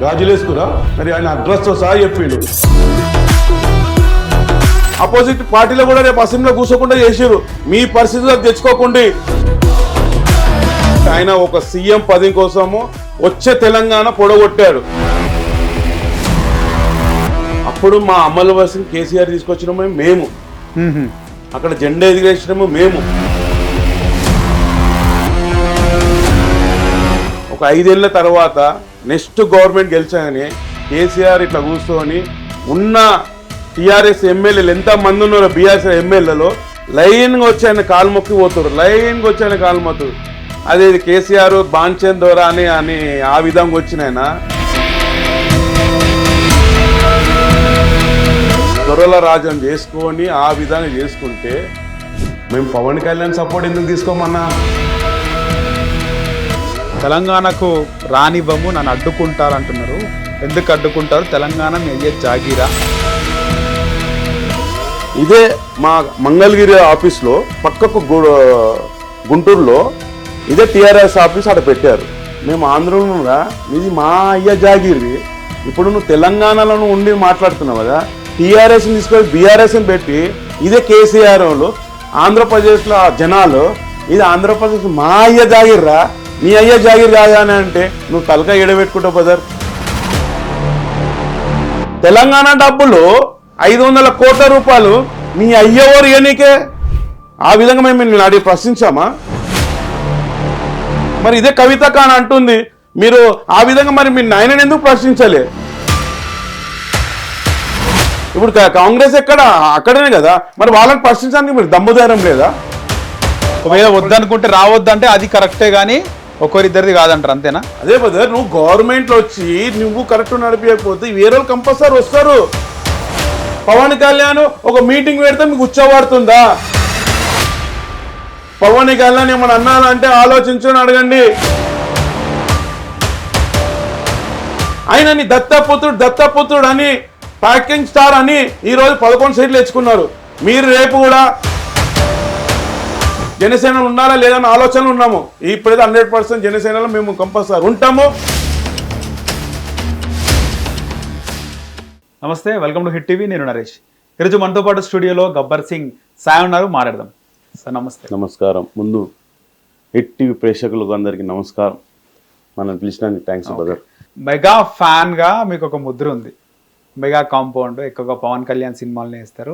గాజులేసుకురా మరి ఆయన అడ్రస్తో సహా చెప్పిండు. అపోజిట్ పార్టీలో కూడా రేపు అసెంబ్లీలో కూర్చోకుండా చేసారు. మీ పరిస్థితులకు తెచ్చుకోకుండా ఆయన ఒక సీఎం పదవి కోసము వచ్చే తెలంగాణ పొడగొట్టాడు. అప్పుడు మా అమలు వలసిన కేసీఆర్ తీసుకొచ్చినాము మేము, అక్కడ జెండా ఎదిగేసినాము మేము. ఒక 5 ఏళ్ల తర్వాత నెక్స్ట్ గవర్నమెంట్ గెలిచాయని కేసీఆర్ ఇట్లా కూర్చొని ఉన్న టీఆర్ఎస్ ఎమ్మెల్యేలు ఎంతమంది ఉన్నారో బీఆర్ఎస్ ఎమ్మెల్యేలలో లైన్గా వచ్చి ఆయన కాలు మొక్కి పోతారు, లైన్గా వచ్చి ఆయన కాలు మొత్తారు. అదే కేసీఆర్ బాంచన్ ద్వారా అని ఆ విధంగా వచ్చిన ఆయన దొరల రాజ్యం చేసుకొని ఆ విధంగా చేసుకుంటే మేము పవన్ కళ్యాణ్ సపోర్ట్ ఎందుకు తీసుకోమన్నా? తెలంగాణకు రానివ్వము, నన్ను అడ్డుకుంటారంటున్నారు. ఎందుకు అడ్డుకుంటారు? తెలంగాణ మీ అయ్యే జాగీరా. ఇదే మా మంగళగిరి ఆఫీస్లో పక్కకు గుంటూరులో ఇదే టీఆర్ఎస్ ఆఫీస్ అక్కడ పెట్టారు. మేము ఆంధ్రలో ఇది మా అయ్య జాగిరి. ఇప్పుడు నువ్వు తెలంగాణలో ఉండి మాట్లాడుతున్నావు కదా, టీఆర్ఎస్ని తీసుకొని బీఆర్ఎస్ని పెట్టి ఇదే కేసీఆర్ వాళ్ళు ఆంధ్రప్రదేశ్లో జనాలు ఇది ఆంధ్రప్రదేశ్ మా అయ్య జాగిర్రా, నీ అయ్య జాగిరి కాదా అని అంటే నువ్వు తలక ఎడబెట్టుకుంటావు బదర్. తెలంగాణ డబ్బులు 500 కోట్ల రూపాయలు నీ అయ్యవారు ఇయనీకే. ఆ విధంగా మేము నిన్ను అడిగి ప్రశ్నించామా? మరి ఇదే కవిత కాని అంటుంది, మీరు ఆ విధంగా మరి మీ నాయనని ఎందుకు ప్రశ్నించలే? ఇప్పుడు కాంగ్రెస్ ఎక్కడ అక్కడనే కదా, మరి వాళ్ళని ప్రశ్నించడానికి మీరు దమ్ముదారం లేదా? ఒకవేళ వద్దనుకుంటే రావద్దంటే అది కరెక్టే, కానీ ఒకరిద్దరిది కాదంటారు, అంతేనా? అదే బదర్, నువ్వు గవర్నమెంట్లో వచ్చి నువ్వు కరెక్ట్ నడిపించకపోతే వేరే వాళ్ళు కంపల్సరీ వస్తారు. పవన్ కళ్యాణ్ ఒక మీటింగ్ పెడితే మీకు ఉచ్చవాడుతుందా? పవన్ కళ్యాణ్ ఏమన్నా అన్నారంటే ఆలోచించుని అడగండి. ఆయనని దత్తపుత్రుడు అని ప్యాకింగ్ స్టార్ అని ఈరోజు 11 సీట్లు తెచ్చుకున్నారు. మీరు రేపు కూడా జనసేనలు ఉన్నారా లేదని ఆలోచనలు ఉన్నాము. ఇప్పుడైతే 100% జనసేనలో మేము కంపల్సరీ ఉంటాము. నమస్తే, వెల్కమ్ టు హిట్ టీవీ. నేను నరేష్. ఈరోజు మనతో పాటు స్టూడియోలో గబ్బర్ సింగ్ సాయి ఉన్నారు, మాట్లాడదాం. సార్ నమస్తే. నమస్కారం. ముందు హిట్ టీవీ ప్రేక్షకులకు అందరికీ నమస్కారం. మనం పిలిచినందుకు థ్యాంక్స్ బ్రదర్. మెగా ఫ్యాన్గా మీకు ఒక ముద్ర ఉంది. మెగా కాంపౌండ్ ఎక్కువగా పవన్ కళ్యాణ్ సినిమాలను వేస్తారు.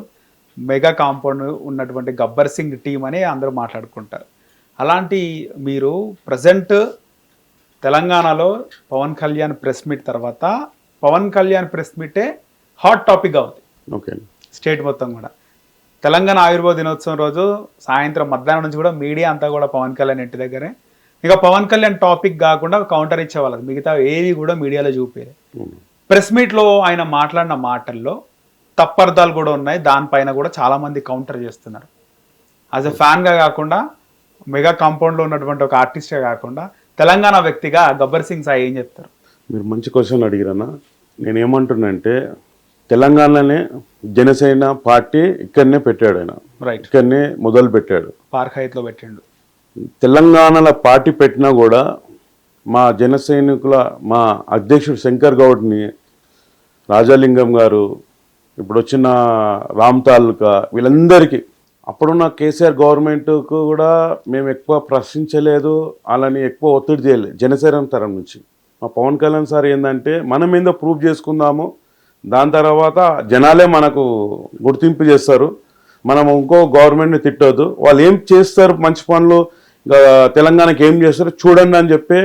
మెగా కాంపౌండ్ ఉన్నటువంటి గబ్బర్ సింగ్ టీం అని అందరూ మాట్లాడుకుంటారు. అలాంటి మీరు ప్రజెంట్ తెలంగాణలో పవన్ కళ్యాణ్ ప్రెస్ మీట్ తర్వాత పవన్ కళ్యాణ్ ప్రెస్ మీటే హాట్ టాపిక్ అవుతుంది. ఓకే, స్టేట్ మొత్తం కూడా. తెలంగాణ ఆవిర్భావ దినోత్సవం రోజు సాయంత్రం మధ్యాహ్నం నుంచి కూడా మీడియా అంతా కూడా పవన్ కళ్యాణ్ ఇంటి దగ్గరే. ఇక పవన్ కళ్యాణ్ టాపిక్ కాకుండా కౌంటర్ ఇచ్చేవాళ్ళకి, మిగతా ఏవి కూడా మీడియాలో చూపేది. ప్రెస్ మీట్లో ఆయన మాట్లాడిన మాటల్లో తప్పర్థాలు కూడా ఉన్నాయి. దానిపైన కూడా చాలా మంది కౌంటర్ చేస్తున్నారు. యాజ్ ఎ ఫ్యాన్గా కాకుండా, మెగా కాంపౌండ్లో ఉన్నటువంటి ఒక ఆర్టిస్ట్గా కాకుండా, తెలంగాణ వ్యక్తిగా గబ్బర్ సింగ్ సాయి ఏం చెప్తారు? మీరు మంచి క్వశ్చన్ అడిగిరన్నా. నేనేమంటున్నానంటే తెలంగాణలోనే జనసేన పార్టీ ఇక్కడనే పెట్టాడు ఆయన, రైట్, ఇక్కడనే మొదలు పెట్టాడు. పార్క్ హైత్లో పెట్టిండు. తెలంగాణలో పార్టీ పెట్టినా కూడా మా జన సైనికుల మా అధ్యక్షుడు శంకర్ గౌడ్ని, రాజాలింగం గారు, ఇప్పుడు వచ్చిన రామ్ తాలూకా, వీళ్ళందరికీ అప్పుడున్న కేసీఆర్ గవర్నమెంట్కు కూడా మేము ఎక్కువ ప్రశ్నించలేదు, అలాని ఎక్కువ ఒత్తిడి చేయలేదు జనసేన తరం నుంచి. మా పవన్ కళ్యాణ్ సార్ ఏంటంటే మనం ఏందో ప్రూవ్ చేసుకుందాము, దాని తర్వాత జనాలే మనకు గుర్తింపు చేస్తారు, మనం ఇంకో గవర్నమెంట్ని తిట్టొద్దు, వాళ్ళు ఏం చేస్తారు మంచి పనులు తెలంగాణకి ఏం చేస్తారు చూడండి అని చెప్పి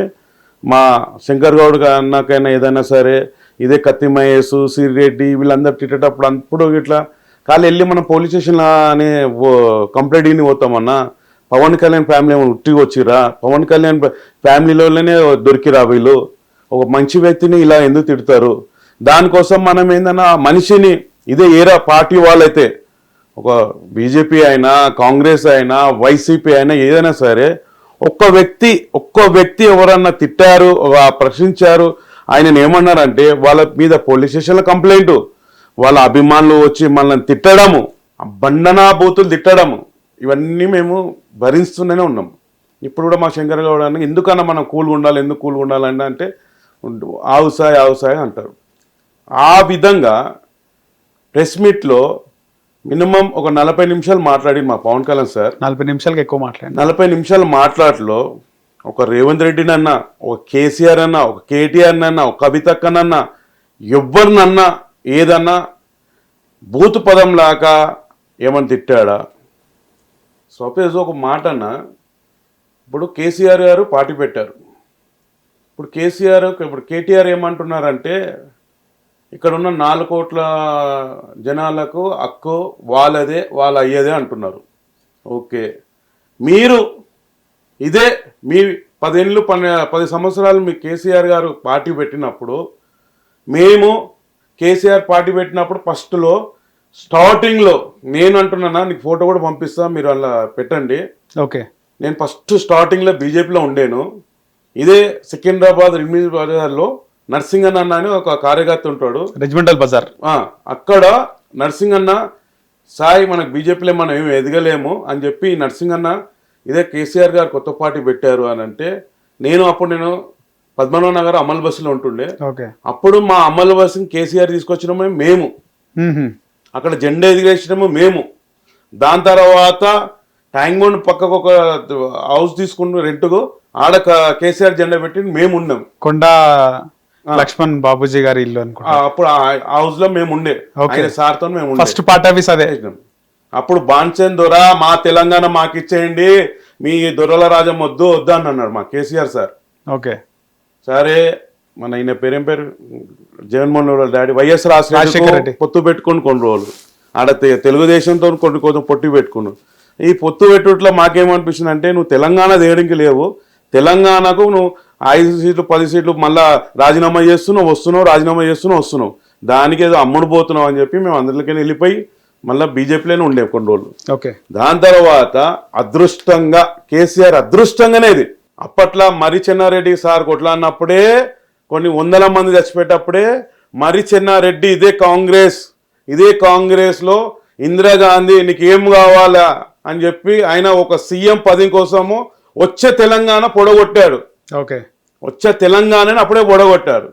మా శంకర్ గౌడ్ అన్నకైనా ఏదైనా సరే ఇదే కత్తి మహేష్, సిరిరెడ్డి వీళ్ళందరూ తిట్టేటప్పుడు అప్పుడు ఇట్లా కాళ్ళు వెళ్ళి మనం పోలీస్ స్టేషన్ అనే కంప్లైంట్ ఇని పోతామన్నా. పవన్ కళ్యాణ్ ఫ్యామిలీ ఏమైనా ఉట్టిగా వచ్చిరా? పవన్ కళ్యాణ్ ఫ్యామిలీలోనే దొరికిరా వీళ్ళు? ఒక మంచి వ్యక్తిని ఇలా ఎందుకు తిడతారు? దానికోసం మనం ఏందన్నా మనిషిని ఇదే ఏరా పార్టీ వాళ్ళైతే, ఒక బీజేపీ అయినా కాంగ్రెస్ అయినా వైసీపీ అయినా ఏదైనా సరే, ఒక్క వ్యక్తి ఎవరన్నా తిట్టారు, ప్రశ్నించారు, ఆయన ఏమన్నారంటే వాళ్ళ మీద పోలీస్ స్టేషన్లో కంప్లైంట్, వాళ్ళ అభిమానులు వచ్చి మనల్ని తిట్టడము, బండనా బూతులు తిట్టడము, ఇవన్నీ మేము భరిస్తూనే ఉన్నాము. ఇప్పుడు కూడా మా శంకర్ గౌడ్ ఎందుకన్నా మనం కూల్గా ఉండాలి, ఎందుకు కూల్గా ఉండాలంటే ఆవుసాయి అంటారు. ఆ విధంగా ప్రెస్ మీట్లో మినిమం ఒక 40 నిమిషాలు మాట్లాడి మా పవన్ కళ్యాణ్ సార్ 40 నిమిషాలకి ఎక్కువ మాట్లాడండి. 40 నిమిషాలు మాట్లాడలో ఒక రేవంత్ రెడ్డినన్నా, ఒక కేసీఆర్ అన్నా, ఒక కేటీఆర్ అన్నా, ఒక కవితక్కనన్నా, ఎవరినన్నా ఏదన్నా బూతు పదం లాగా ఏమని తిట్టాడా? సపోజ్ ఒక మాట అన్న, ఇప్పుడు కేసీఆర్ గారు పార్టీ పెట్టారు. ఇప్పుడు కేటీఆర్ ఏమంటున్నారంటే ఇక్కడ ఉన్న 4 కోట్ల జనాలకు హక్కు వాళ్ళదే, వాళ్ళ అయ్యేదే అంటున్నారు. ఓకే, మీరు ఇదే మీ 10 సంవత్సరాలు మీ కేసీఆర్ గారు పార్టీ పెట్టినప్పుడు, మేము కేసీఆర్ పార్టీ పెట్టినప్పుడు ఫస్ట్లో స్టార్టింగ్లో నేను అంటున్నానా, నీకు ఫోటో కూడా పంపిస్తా, మీరు అలా పెట్టండి. ఓకే, నేను ఫస్ట్ స్టార్టింగ్లో బీజేపీలో ఉండేను. ఇదే సికింద్రాబాద్ రిమిజ్ బజార్లో నర్సింగన్న అని ఒక కార్యకర్త ఉంటాడు, రెజిమెంటల్ బజార్. అక్కడ నర్సింగన్న సాయి మనకు బీజేపీలో మనం ఏమి ఎదగలేము అని చెప్పి నర్సింగన్న ఇదే కేసీఆర్ గారు కొత్త పార్టీ పెట్టారు అని అంటే, నేను పద్మనాభ నగర్ అమల్ బస్సులో ఉంటుండే. అప్పుడు మా అమల్ బస్సుని కేసీఆర్ తీసుకొచ్చినాము మేము, అక్కడ జెండా ఎదిగేసినాము మేము. దాని తర్వాత ట్యాంక్ బండ్ పక్కకు ఒక హౌస్ తీసుకుని రెంట్కు, ఆడ కేసీఆర్ జెండా పెట్టి మేము ఉన్నాం. కొండా లక్ష్మణ్ బాబుజీ గారి ఇల్లు అనుకుంటా. అప్పుడు ఆ హౌస్ లో మేము ఉండే, సార్తో మేము ఫస్ట్ పార్ట్ ఆఫీస్ అదే. అప్పుడు బాన్సన్ దొర మా తెలంగాణ మాకు ఇచ్చేయండి, మీ దొరల రాజం వద్దు అని అన్నాడు మా కేసీఆర్ సార్. ఓకే, సరే మన ఈయన పేరేం పేరు, జగన్మోహన్ రెడ్డి డాడీ వైఎస్ రాజశేఖర రెడ్డి పొత్తు పెట్టుకుని కొన్ని రోజులు ఆడ తెలుగుదేశంతో కొంచెం పొట్టి పెట్టుకున్నాడు. ఈ పొత్తు పెట్టుట్లో మాకేమనిపిస్తుంది అంటే, నువ్వు తెలంగాణ దేయడానికి లేవు, తెలంగాణకు నువ్వు 5 సీట్లు 10 సీట్లు మళ్ళా రాజీనామా వస్తున్నావు, రాజీనామా వస్తున్నావు, దానికి ఏదో అమ్ముడు పోతున్నావు అని చెప్పి మేము అందరికీ వెళ్ళిపోయి మళ్ళీ బీజేపీలోనే ఉండే కొన్ని రోజులు. ఓకే, దాని తర్వాత అదృష్టంగా కేసీఆర్ అదృష్టంగానేది అప్పట్లో మరి చెన్నారెడ్డి సార్ కొట్లాడినప్పుడే కొన్ని 100 మంది చచ్చిపెట్టప్పుడే మరి చెన్నారెడ్డి ఇదే కాంగ్రెస్లో ఇందిరాగాంధీ నీకు ఏం కావాలా అని చెప్పి ఆయన ఒక సీఎం పదవి కోసము వచ్చే తెలంగాణ పొడగొట్టాడు. ఓకే, వచ్చే తెలంగాణని అప్పుడే పొడగొట్టారు.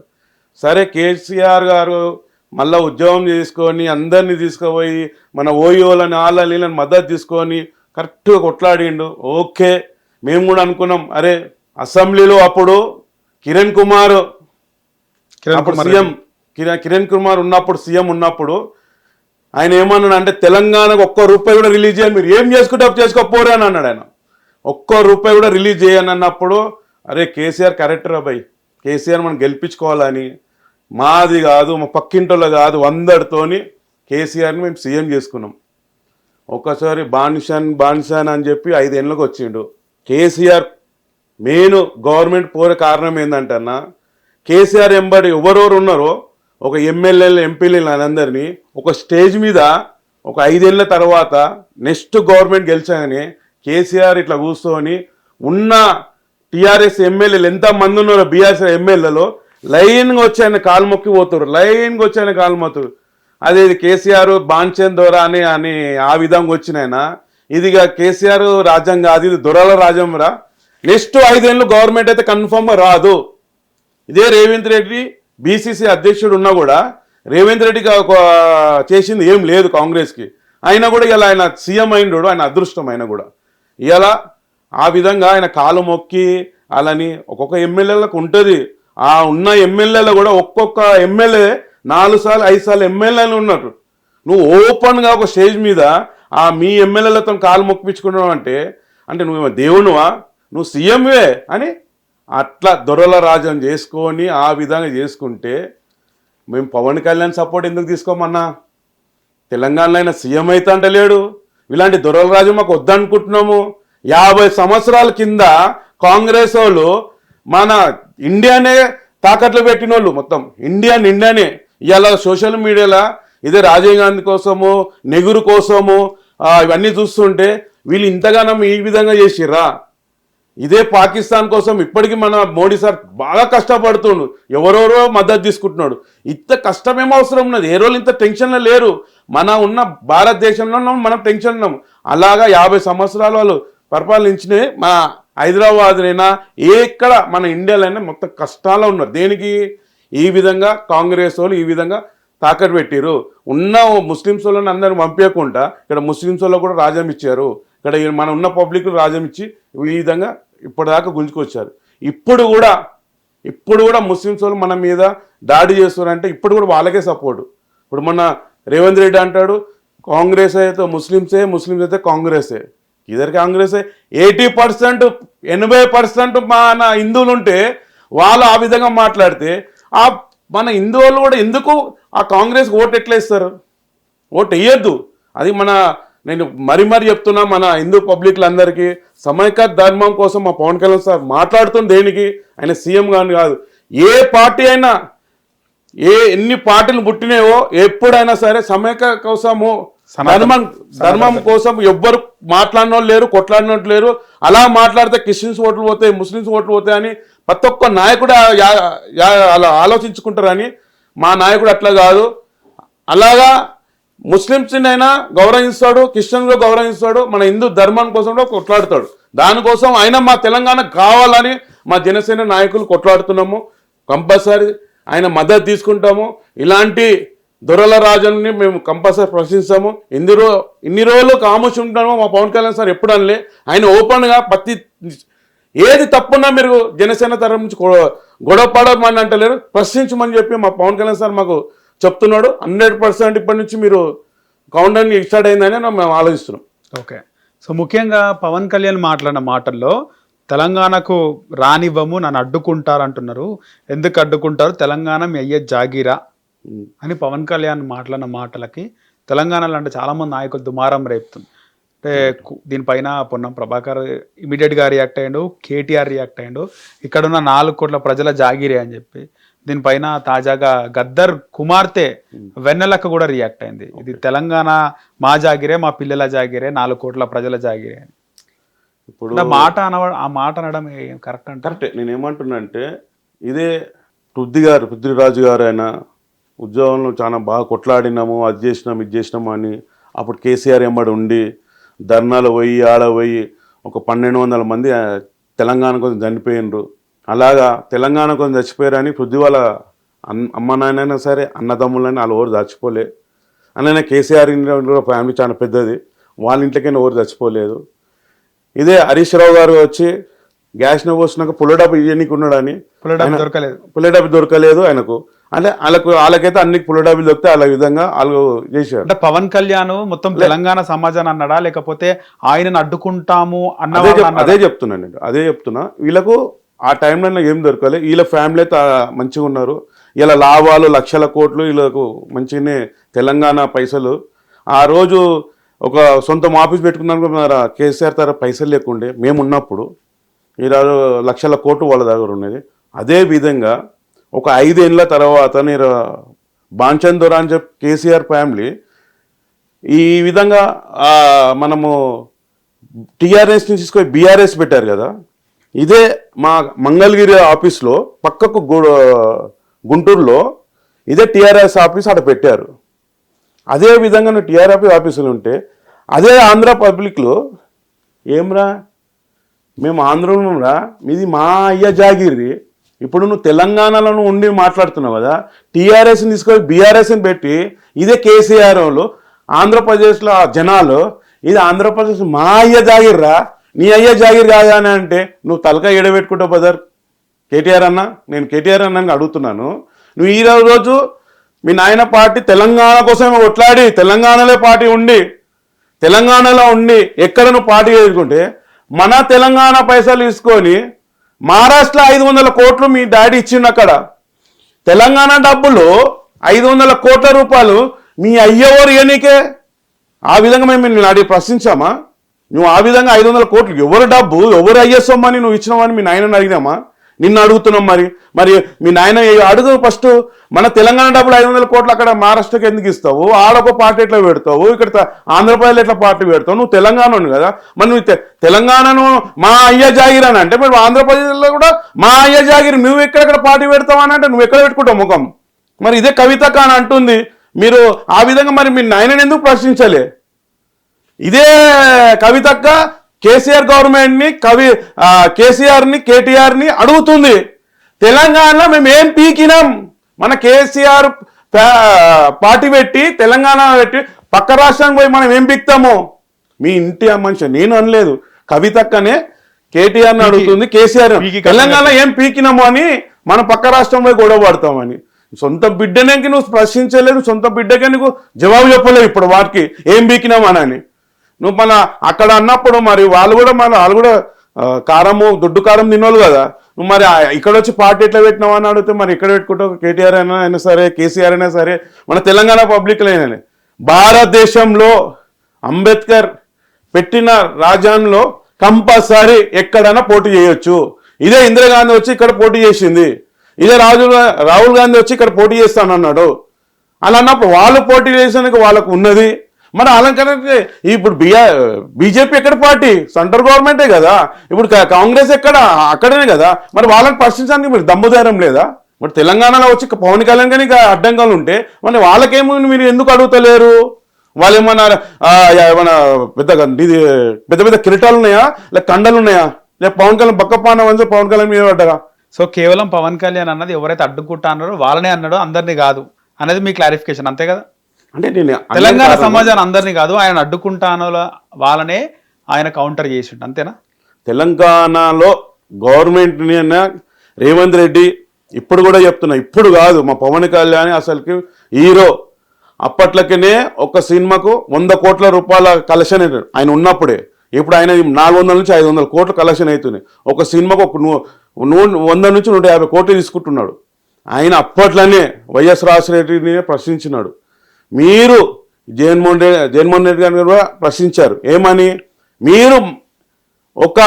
సరే కేసీఆర్ గారు మళ్ళీ ఉద్యోగం చేసుకొని అందరినీ తీసుకుపోయి మన ఓయోలని వాళ్ళని మద్దతు తీసుకొని కరెక్ట్గా కొట్లాడిండు. ఓకే, మేము కూడా అనుకున్నాం, అరే అసెంబ్లీలో అప్పుడు కిరణ్ కుమార్ సీఎం ఉన్నప్పుడు ఆయన ఏమన్నాడు అంటే, తెలంగాణకు ₹1 కూడా రిలీజ్ చేయాలి, మీరు ఏం చేసుకుంటే చేసుకోపోరే అని అన్నాడు ఆయన. ₹1 కూడా రిలీజ్ చేయని అన్నప్పుడు, అరే కేసీఆర్ కరెక్ట్ రా భయ్, కేసీఆర్ మనం గెలిపించుకోవాలని మాది కాదు మా పక్కింటోళ్ళు కాదు 100తోని కేసీఆర్ని మేము సీఎం చేసుకున్నాం. ఒకసారి బాన్షాన్ అని చెప్పి 5 ఏళ్ళకి వచ్చిండు కేసీఆర్. మెయిన్ గవర్నమెంట్ పోరే కారణం ఏంటంటన్నా, కేసీఆర్ ఎంబడి ఎవరెవరు ఉన్నారో ఒక ఎమ్మెల్యేలు ఎంపీలు అందరినీ ఒక స్టేజ్ మీద ఒక 5 ఏళ్ళ తర్వాత నెక్స్ట్ గవర్నమెంట్ గెలిచాగానే కేసీఆర్ ఇట్లా కూర్చొని ఉన్న టీఆర్ఎస్ ఎమ్మెల్యేలు ఎంతమంది ఉన్నారో బీఆర్ఎస్ ఎమ్మెల్యేలో లైన్గా వచ్చి ఆయన కాలు మొక్కి పోతారు. అదే కేసీఆర్ బాన్చంద్ దొర అని ఆ విధంగా వచ్చినాయన. ఇదిగా కేసీఆర్ రాజ్యం కాదు, ఇది దొరల రాజ్యం రా. నెక్స్ట్ 5 ఏళ్ళు గవర్నమెంట్ అయితే కన్ఫర్మ్గా రాదు. ఇదే రేవంత్ రెడ్డి బీసీసీ అధ్యక్షుడు ఉన్నా కూడా రేవంత్ రెడ్డికి చేసింది ఏం లేదు కాంగ్రెస్కి. అయినా కూడా ఇలా ఆయన సీఎం అయినడు, ఆయన అదృష్టం అయినా కూడా ఇలా ఆ విధంగా ఆయన కాలు మొక్కి అలాని ఒక్కొక్క ఎమ్మెల్యేలకు ఉంటుంది. ఆ ఉన్న ఎమ్మెల్యేలు కూడా ఒక్కొక్క ఎమ్మెల్యే 4 సార్లు 5 సార్లు ఎమ్మెల్యేలు ఉన్నారు. నువ్వు ఓపెన్గా ఒక స్టేజ్ మీద మీ ఎమ్మెల్యేలతో కాలు మొక్కిపించుకున్నావు అంటే నువ్వు దేవునువా, నువ్వు సీఎంవే అని అట్లా దొరల రాజ్యం చేసుకొని ఆ విధంగా చేసుకుంటే మేము పవన్ కళ్యాణ్ సపోర్ట్ ఎందుకు తీసుకోమన్నా? తెలంగాణలో అయినా సీఎం అయితే అంటలేడు, ఇలాంటి దొరల రాజ్యం మాకు వద్దనుకుంటున్నాము. 50 సంవత్సరాల కింద కాంగ్రెస్ వాళ్ళు మన ఇండియానే తాకట్లు పెట్టిన వాళ్ళు, మొత్తం ఇండియానే ఇవాళ సోషల్ మీడియాలో ఇదే రాజీవ్ గాంధీ కోసము నెహ్రూ కోసము ఇవన్నీ చూస్తుంటే వీళ్ళు ఇంతగానం ఈ విధంగా చేసిర్రా? ఇదే పాకిస్తాన్ కోసం ఇప్పటికీ మన మోడీ సార్ బాగా కష్టపడుతుండు, ఎవరెవరో మద్దతు తీసుకుంటున్నాడు. ఇంత కష్టమేమో అవసరం ఉన్నది, ఏ రోజు ఇంత టెన్షన్లో లేరు. మన ఉన్న భారతదేశంలో మనం టెన్షన్ ఉన్నాం. అలాగా 50 సంవత్సరాలు వాళ్ళు పరిపాలించినవి హైదరాబాద్నైనా ఎక్కడ మన ఇండియాలోనే మొత్తం కష్టాల్లో ఉన్నారు. దేనికి ఈ విధంగా కాంగ్రెస్ వాళ్ళు ఈ విధంగా తాకట్టు పెట్టారు. ఉన్న ముస్లిమ్స్ వాళ్ళని అందరూ పంపించకుండా ఇక్కడ ముస్లిమ్స్ వాళ్ళు కూడా రాజ్యం ఇచ్చారు. ఇక్కడ మన ఉన్న పబ్లిక్ రాజ్యం ఇచ్చి ఈ విధంగా ఇప్పటిదాకా గుంజుకొచ్చారు. ఇప్పుడు కూడా ముస్లిమ్స్ వాళ్ళు మన మీద దాడి చేస్తున్నారంటే ఇప్పుడు కూడా వాళ్ళకే సపోర్టు. ఇప్పుడు మొన్న రేవంత్ రెడ్డి అంటాడు కాంగ్రెస్ అయితే ముస్లిమ్స్ అయితే కాంగ్రెసే. ఇద్దరు కాంగ్రెసే. 80% 80% మన హిందువులు ఉంటే వాళ్ళు ఆ విధంగా మాట్లాడితే మన హిందువులు కూడా ఎందుకు ఆ కాంగ్రెస్కి ఓటు ఎట్లా ఇస్తారు? ఓటు వేయద్దు. అది నేను మరీ చెప్తున్నా మన హిందూ పబ్లిక్లందరికీ సమైక్య ధర్మం కోసం మా పవన్ కళ్యాణ్ సార్ మాట్లాడుతుంది. దేనికి ఆయన సీఎం గాని కాదు, ఏ పార్టీ అయినా ఎన్ని పార్టీలు పుట్టినాయో ఎప్పుడైనా సరే సమైక్య కోసము ధర్మం కోసం ఎవ్వరు మాట్లాడిన వాళ్ళు లేరు, కొట్లాడిన వాళ్ళు లేరు. అలా మాట్లాడితే క్రిస్టియన్స్ ఓట్లు పోతాయి, ముస్లిమ్స్ ఓట్లు పోతాయి అని ప్రతి ఒక్క నాయకుడు అలా ఆలోచించుకుంటారని మా నాయకుడు అట్లా కాదు. అలాగా ముస్లిమ్స్నైనా గౌరవిస్తాడు, క్రిస్టియన్ గౌరవిస్తాడు, మన హిందూ ధర్మం కోసం కూడా కొట్లాడతాడు. దానికోసం ఆయన మా తెలంగాణ కావాలని మా జనసేన నాయకులు కొట్లాడుతున్నాము. కంపల్సరీ ఆయన మద్దతు తీసుకుంటాము. ఇలాంటి దొరల రాజుని మేము కంపల్సరీ ప్రశ్నిస్తాము. ఇన్ని రోజులు కామోషి ఉంటామో మా పవన్ కళ్యాణ్ సార్ ఎప్పుడు అనలే. ఆయన ఓపెన్గా ప్రతి ఏది తప్పున్నా మీరు జనసేన తరఫు నుంచి గొడవ పడమని అంటలేరు, ప్రశ్నించమని చెప్పి మా పవన్ కళ్యాణ్ సార్ మాకు చెప్తున్నాడు. 100% ఇప్పటి నుంచి మీరు కౌంటర్ స్టార్ట్ అయిందని మేము ఆలోచిస్తున్నాం. ఓకే. సో ముఖ్యంగా పవన్ కళ్యాణ్ మాట్లాడిన మాటల్లో తెలంగాణకు రానివ్వము, నన్ను అడ్డుకుంటారు అంటున్నారు. ఎందుకు అడ్డుకుంటారు? తెలంగాణ మీ అయ్యే జాగీరా అని పవన్ కళ్యాణ్ మాట్లాడిన మాటలకి తెలంగాణలో అంటే చాలామంది నాయకులు దుమారం రేపుతుంది. అంటే దీనిపైన పొన్నం ప్రభాకర్ ఇమీడియట్గా రియాక్ట్ అయ్యాడు, కేటీఆర్ రియాక్ట్ అయ్యాడు. ఇక్కడున్న 4 కోట్ల ప్రజల జాగీరే అని చెప్పి. దీనిపైన తాజాగా గద్దర్ కుమార్తె వెన్నెలక్క కూడా రియాక్ట్ అయింది. ఇది తెలంగాణ మా జాగిరే, మా పిల్లల జాగిరే, 4 కోట్ల ప్రజల జాగిరే అని. ఇప్పుడు ఆ మాట అనడం కరెక్ట్ అంటే? కరెక్టే. నేనేమంటున్నా అంటే ఇదే పృథ్వీరాజు గారు ఆయన ఉద్యోగంలో చాలా బాగా కొట్లాడినాము, అది చేసినాము ఇది చేసినాము అని అప్పుడు కేసీఆర్ ఎంబడి ఉండి ధర్నాలు పోయి ఆడ పోయి ఒక 1200 మంది తెలంగాణ కోసం చనిపోయినరు. అలాగా తెలంగాణ కోసం చచ్చిపోయారని పృథ్వీ వాళ్ళ అమ్మ నాయనైనా సరే అన్నదమ్ములైనా వాళ్ళు ఎవరు చచ్చిపోలే. అలానే కేసీఆర్ ఫ్యామిలీ చాలా పెద్దది, వాళ్ళ ఇంట్లోకైనా ఎవరు చచ్చిపోలేదు. ఇదే హరీష్ రావు గారు వచ్చి గ్యాస్ను పోసినాక పుల్లడబ్బు ఇవ్వనీకి ఉన్నాడని పుల్లడబ్బు దొరకలేదు ఆయనకు. అంటే వాళ్ళకైతే అన్ని పుల్లడబ్బులు దొరికితే అలా విధంగా వాళ్ళు చేశారు. అంటే పవన్ కళ్యాణ్ మొత్తం తెలంగాణ సమాజాన్ని అన్నాడా, లేకపోతే ఆయనను అడ్డుకుంటాము అన్న? అదే చెప్తున్నా. వీళ్ళకు ఆ టైంలో ఏం దొరకలేదు. వీళ్ళ ఫ్యామిలీ అయితే మంచిగా ఉన్నారు. ఇలా లాభాలు లక్షల కోట్లు వీళ్ళకు మంచిగానే తెలంగాణ పైసలు. ఆ రోజు ఒక సొంత ఆఫీస్ పెట్టుకున్నాను కేసీఆర్ తర పైసలు లేకుండే మేము ఉన్నప్పుడు. ఈరోజు లక్షల కోట్లు వాళ్ళ దగ్గర ఉన్నది. అదే విధంగా ఒక 5 ఏళ్ళ తర్వాత నేను బాంచన్ దొర అని చెప్పి కేసీఆర్ ఫ్యామిలీ ఈ విధంగా మనము టీఆర్ఎస్ నుంచి తీసుకొని బీఆర్ఎస్ పెట్టారు కదా. ఇదే మా మంగళగిరి ఆఫీస్లో పక్కకు గుంటూరులో ఇదే టీఆర్ఎస్ ఆఫీస్ అక్కడ పెట్టారు. అదే విధంగా నువ్వు టీఆర్ఎస్ ఆఫీసులు ఉంటే అదే ఆంధ్ర పబ్లిక్లో ఏమ్రా మేము ఆంధ్రలో మీది మా అయ్య జాగిరి. ఇప్పుడు నువ్వు తెలంగాణలో ఉండి మాట్లాడుతున్నావు కదా, టీఆర్ఎస్ని తీసుకొని బీఆర్ఎస్ని పెట్టి ఇదే కేసీఆర్ వాళ్ళు ఆంధ్రప్రదేశ్లో జనాలు ఇది ఆంధ్రప్రదేశ్ మా అయ్య జాగిర్రా, నీ అయ్య జాగిర్ కాదా అని అంటే నువ్వు తలకాయ ఎడబెట్టుకుంటావు బదర్. కేటీఆర్ అన్న, నేను కేటీఆర్ అన్నని అడుగుతున్నాను. నువ్వు ఈ రోజు మీ నాయన పార్టీ తెలంగాణ కోసమే కొట్లాడి తెలంగాణలో ఉండి ఎక్కడ నువ్వు పార్టీ చేసుకుంటే మన తెలంగాణ పైసలు తీసుకొని మహారాష్ట్ర 500 కోట్లు మీ డాడీ ఇచ్చిండు. అక్కడ తెలంగాణ డబ్బులు 500 కోట్ల రూపాయలు మీ అయ్యవారు ఇయనికే. ఆ విధంగా మేము నిన్ను అడిగి ప్రశ్నించామా? నువ్వు ఆ విధంగా 500 కోట్లు ఎవరు డబ్బు ఎవరు అయ్యేసోమని నువ్వు ఇచ్చినావని మీ నాయనని అడిగినామా? నిన్ను అడుగుతున్నాం. మరి మీ నాయన అడుగు ఫస్ట్. మన తెలంగాణ డబ్బులు 500 కోట్లు అక్కడ మహారాష్ట్రకి ఎందుకు ఇస్తావు? ఆడొక పార్టీ ఎట్లా పెడతావు? ఇక్కడ ఆంధ్రప్రదేశ్లో ఎట్లా పార్టీ పెడతావు? నువ్వు తెలంగాణ కదా. మరి నువ్వు తెలంగాణను మా అయ్య జాగిర్ అని అంటే మరి ఆంధ్రప్రదేశ్లో కూడా మా అయ్య జాగిర్ నువ్వు ఎక్కడెక్కడ పార్టీ పెడతావు అని అంటే నువ్వు ఎక్కడ పెట్టుకుంటావు ముఖం? మరి ఇదే కవితక్క అని అంటుంది. మీరు ఆ విధంగా మరి మీ నాయనని ఎందుకు ప్రశ్నించలే? ఇదే కవితక్క కేసీఆర్ గవర్నమెంట్ని కేసీఆర్ని కేటీఆర్ని అడుగుతుంది. తెలంగాణలో మేము ఏం పీకినాం? మన కేసీఆర్ పార్టీ పెట్టి తెలంగాణ పెట్టి పక్క రాష్ట్రానికి పోయి మనం ఏం పీక్తాము? మీ ఇంటి మనిషి నేను అనలేదు, కవితక్కనే కేటీఆర్ని అడుగుతుంది కేసీఆర్ తెలంగాణ ఏం పీకినాము అని మనం పక్క రాష్ట్రం పోయి గొడవ పడతామని. సొంత బిడ్డనేకి నువ్వు ప్రశ్నించలేదు, సొంత బిడ్డకే నువ్వు జవాబు చెప్పలేవు ఇప్పుడు వాటికి ఏం పీకినామని. నువ్వు మన అక్కడ అన్నప్పుడు మరి వాళ్ళు కూడా కారము దొడ్డు కారం తినోళ్ళు కదా. నువ్వు మరి ఇక్కడ వచ్చి పార్టీ ఎట్లా పెట్టినావు అని అడిగితే మరి ఎక్కడ పెట్టుకుంటావు? కేటీఆర్ అయినా సరే, కేసీఆర్ అయినా సరే, మన తెలంగాణ పబ్లిక్లో అయినా భారతదేశంలో అంబేద్కర్ పెట్టిన రాజ్యాంగంలో కంపల్సరీ ఎక్కడైనా పోటీ చేయొచ్చు. ఇదే ఇందిరాగాంధీ వచ్చి ఇక్కడ పోటీ చేసింది, ఇదే రాహుల్ గాంధీ వచ్చి ఇక్కడ పోటీ చేస్తానన్నాడు. అలా అన్నప్పుడు వాళ్ళు పోటీ చేసేందుకు వాళ్ళకు ఉన్నది. మరి అలాగే ఇప్పుడు బీజేపీ ఎక్కడ పార్టీ? సెంట్రల్ గవర్నమెంటే కదా. ఇప్పుడు కాంగ్రెస్ అక్కడనే కదా. మరి వాళ్ళని ప్రశ్నించడానికి మీరు దమ్ముధైర్యం లేదా? మరి తెలంగాణలో వచ్చి పవన్ కళ్యాణ్ కానీ అడ్డంకాలు ఉంటే మరి వాళ్ళకేమో మీరు ఎందుకు అడుగుతలేరు? వాళ్ళు ఏమన్నా పెద్ద పెద్ద కిరీటాలు ఉన్నాయా, లేక కండలు ఉన్నాయా, లేక పవన్ కళ్యాణ్ బక్కపాన వంచే పవన్ కళ్యాణ్ మీద పడ్డగా? సో కేవలం పవన్ కళ్యాణ్ అన్నది ఎవరైతే అడ్డుకుంటా అన్నారో వాళ్ళనే అన్నాడో, అందరినీ కాదు అనేది మీ క్లారిఫికేషన్, అంతే కదా? అంటే నేను తెలంగాణ సమాజాన్ని అందరినీ కాదు, ఆయన అడ్డుకుంటానో వాళ్ళనే ఆయన కౌంటర్ చేసిండు, అంతేనా? తెలంగాణలో గవర్నమెంట్ని రేవంత్ రెడ్డి ఇప్పుడు కూడా చెప్తున్నా, ఇప్పుడు కాదు, మా పవన్ కళ్యాణ్ అసలుకి హీరో. అప్పట్లకనే ఒక సినిమాకు 100 కోట్ల రూపాయల కలెక్షన్ ఆయన ఉన్నప్పుడే. ఇప్పుడు ఆయన 400 నుంచి 500 కోట్ల కలెక్షన్ అవుతుంది. ఒక సినిమాకు 100 నుంచి 150 కోట్లు తీసుకుంటున్నాడు. ఆయన అప్పట్లోనే వైఎస్ రాజశేఖర ప్రశ్నించినాడు. మీరు జగన్మోహన్ రెడ్డి గారిని కూడా ప్రశ్నించారు. ఏమని? మీరు ఒక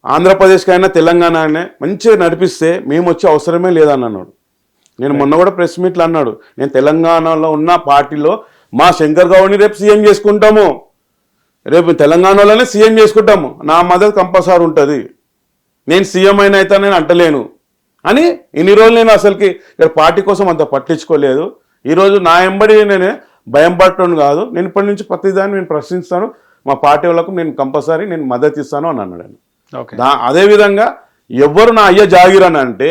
ఆంధ్రప్రదేశ్కైనా తెలంగాణ మంచిగా నడిపిస్తే మేము వచ్చే అవసరమే లేదని అన్నాడు. నేను మొన్న కూడా ప్రెస్ మీట్లు అన్నాడు, నేను తెలంగాణలో ఉన్న పార్టీలో మా శంకర్ గౌడ్ని రేపు సీఎం చేసుకుంటాము, రేపు తెలంగాణలోనే సీఎం చేసుకుంటాము, నా మద్దతు కంపల్సరీ ఉంటుంది, నేను సీఎం అయినా అయితే నేను అంటలేను అని ఇన్ని రోజులు నేను అసలుకి పార్టీ కోసం అంత పట్టించుకోలేదు. ఈరోజు నా ఎంబడి నేను భయం పట్టడం కాదు, నేను ఇప్పటి నుంచి ప్రతిదాన్ని నేను ప్రశ్నిస్తాను, మా పార్టీ వాళ్ళకు నేను కంపల్సరీ నేను మద్దతు ఇస్తాను అని అన్నాడు ఆయన. అదేవిధంగా ఎవరు నా అయ్య జాగిరని అంటే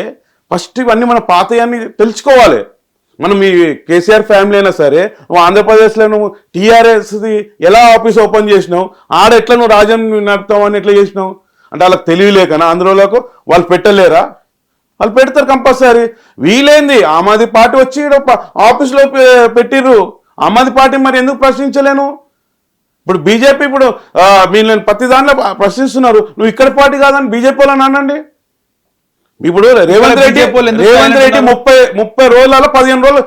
ఫస్ట్ ఇవన్నీ మన పాతయాన్ని తెలుసుకోవాలి. మనం ఈ కేసీఆర్ ఫ్యామిలీ అయినా సరే, నువ్వు ఆంధ్రప్రదేశ్లో నువ్వు టీఆర్ఎస్ది ఎలా ఆఫీస్ ఓపెన్ చేసినావు, ఆడ ఎట్లా నువ్వు రాజ్యం నడుపుతావు అని ఎట్లా చేసినావు అంటే వాళ్ళకి తెలియలేకనా? ఆంధ్రలోకి వాళ్ళు పెట్టలేరా? వాళ్ళు పెడతారు కంపల్సరీ. వీలైంది ఆమ్ ఆద్మీ పార్టీ వచ్చి ఆఫీస్లో పెట్టిర్రు. ఆమ్ ఆద్మీ పార్టీ మరి ఎందుకు ప్రశ్నించలేను? ఇప్పుడు బీజేపీ ఇప్పుడు వీళ్ళని ప్రతి దాంట్లో ప్రశ్నిస్తున్నారు, నువ్వు ఇక్కడ పార్టీ కాదని బీజేపీ వాళ్ళని అనండి. ఇప్పుడు రేవంత్ రెడ్డి 30 రోజులలో 15 రోజులు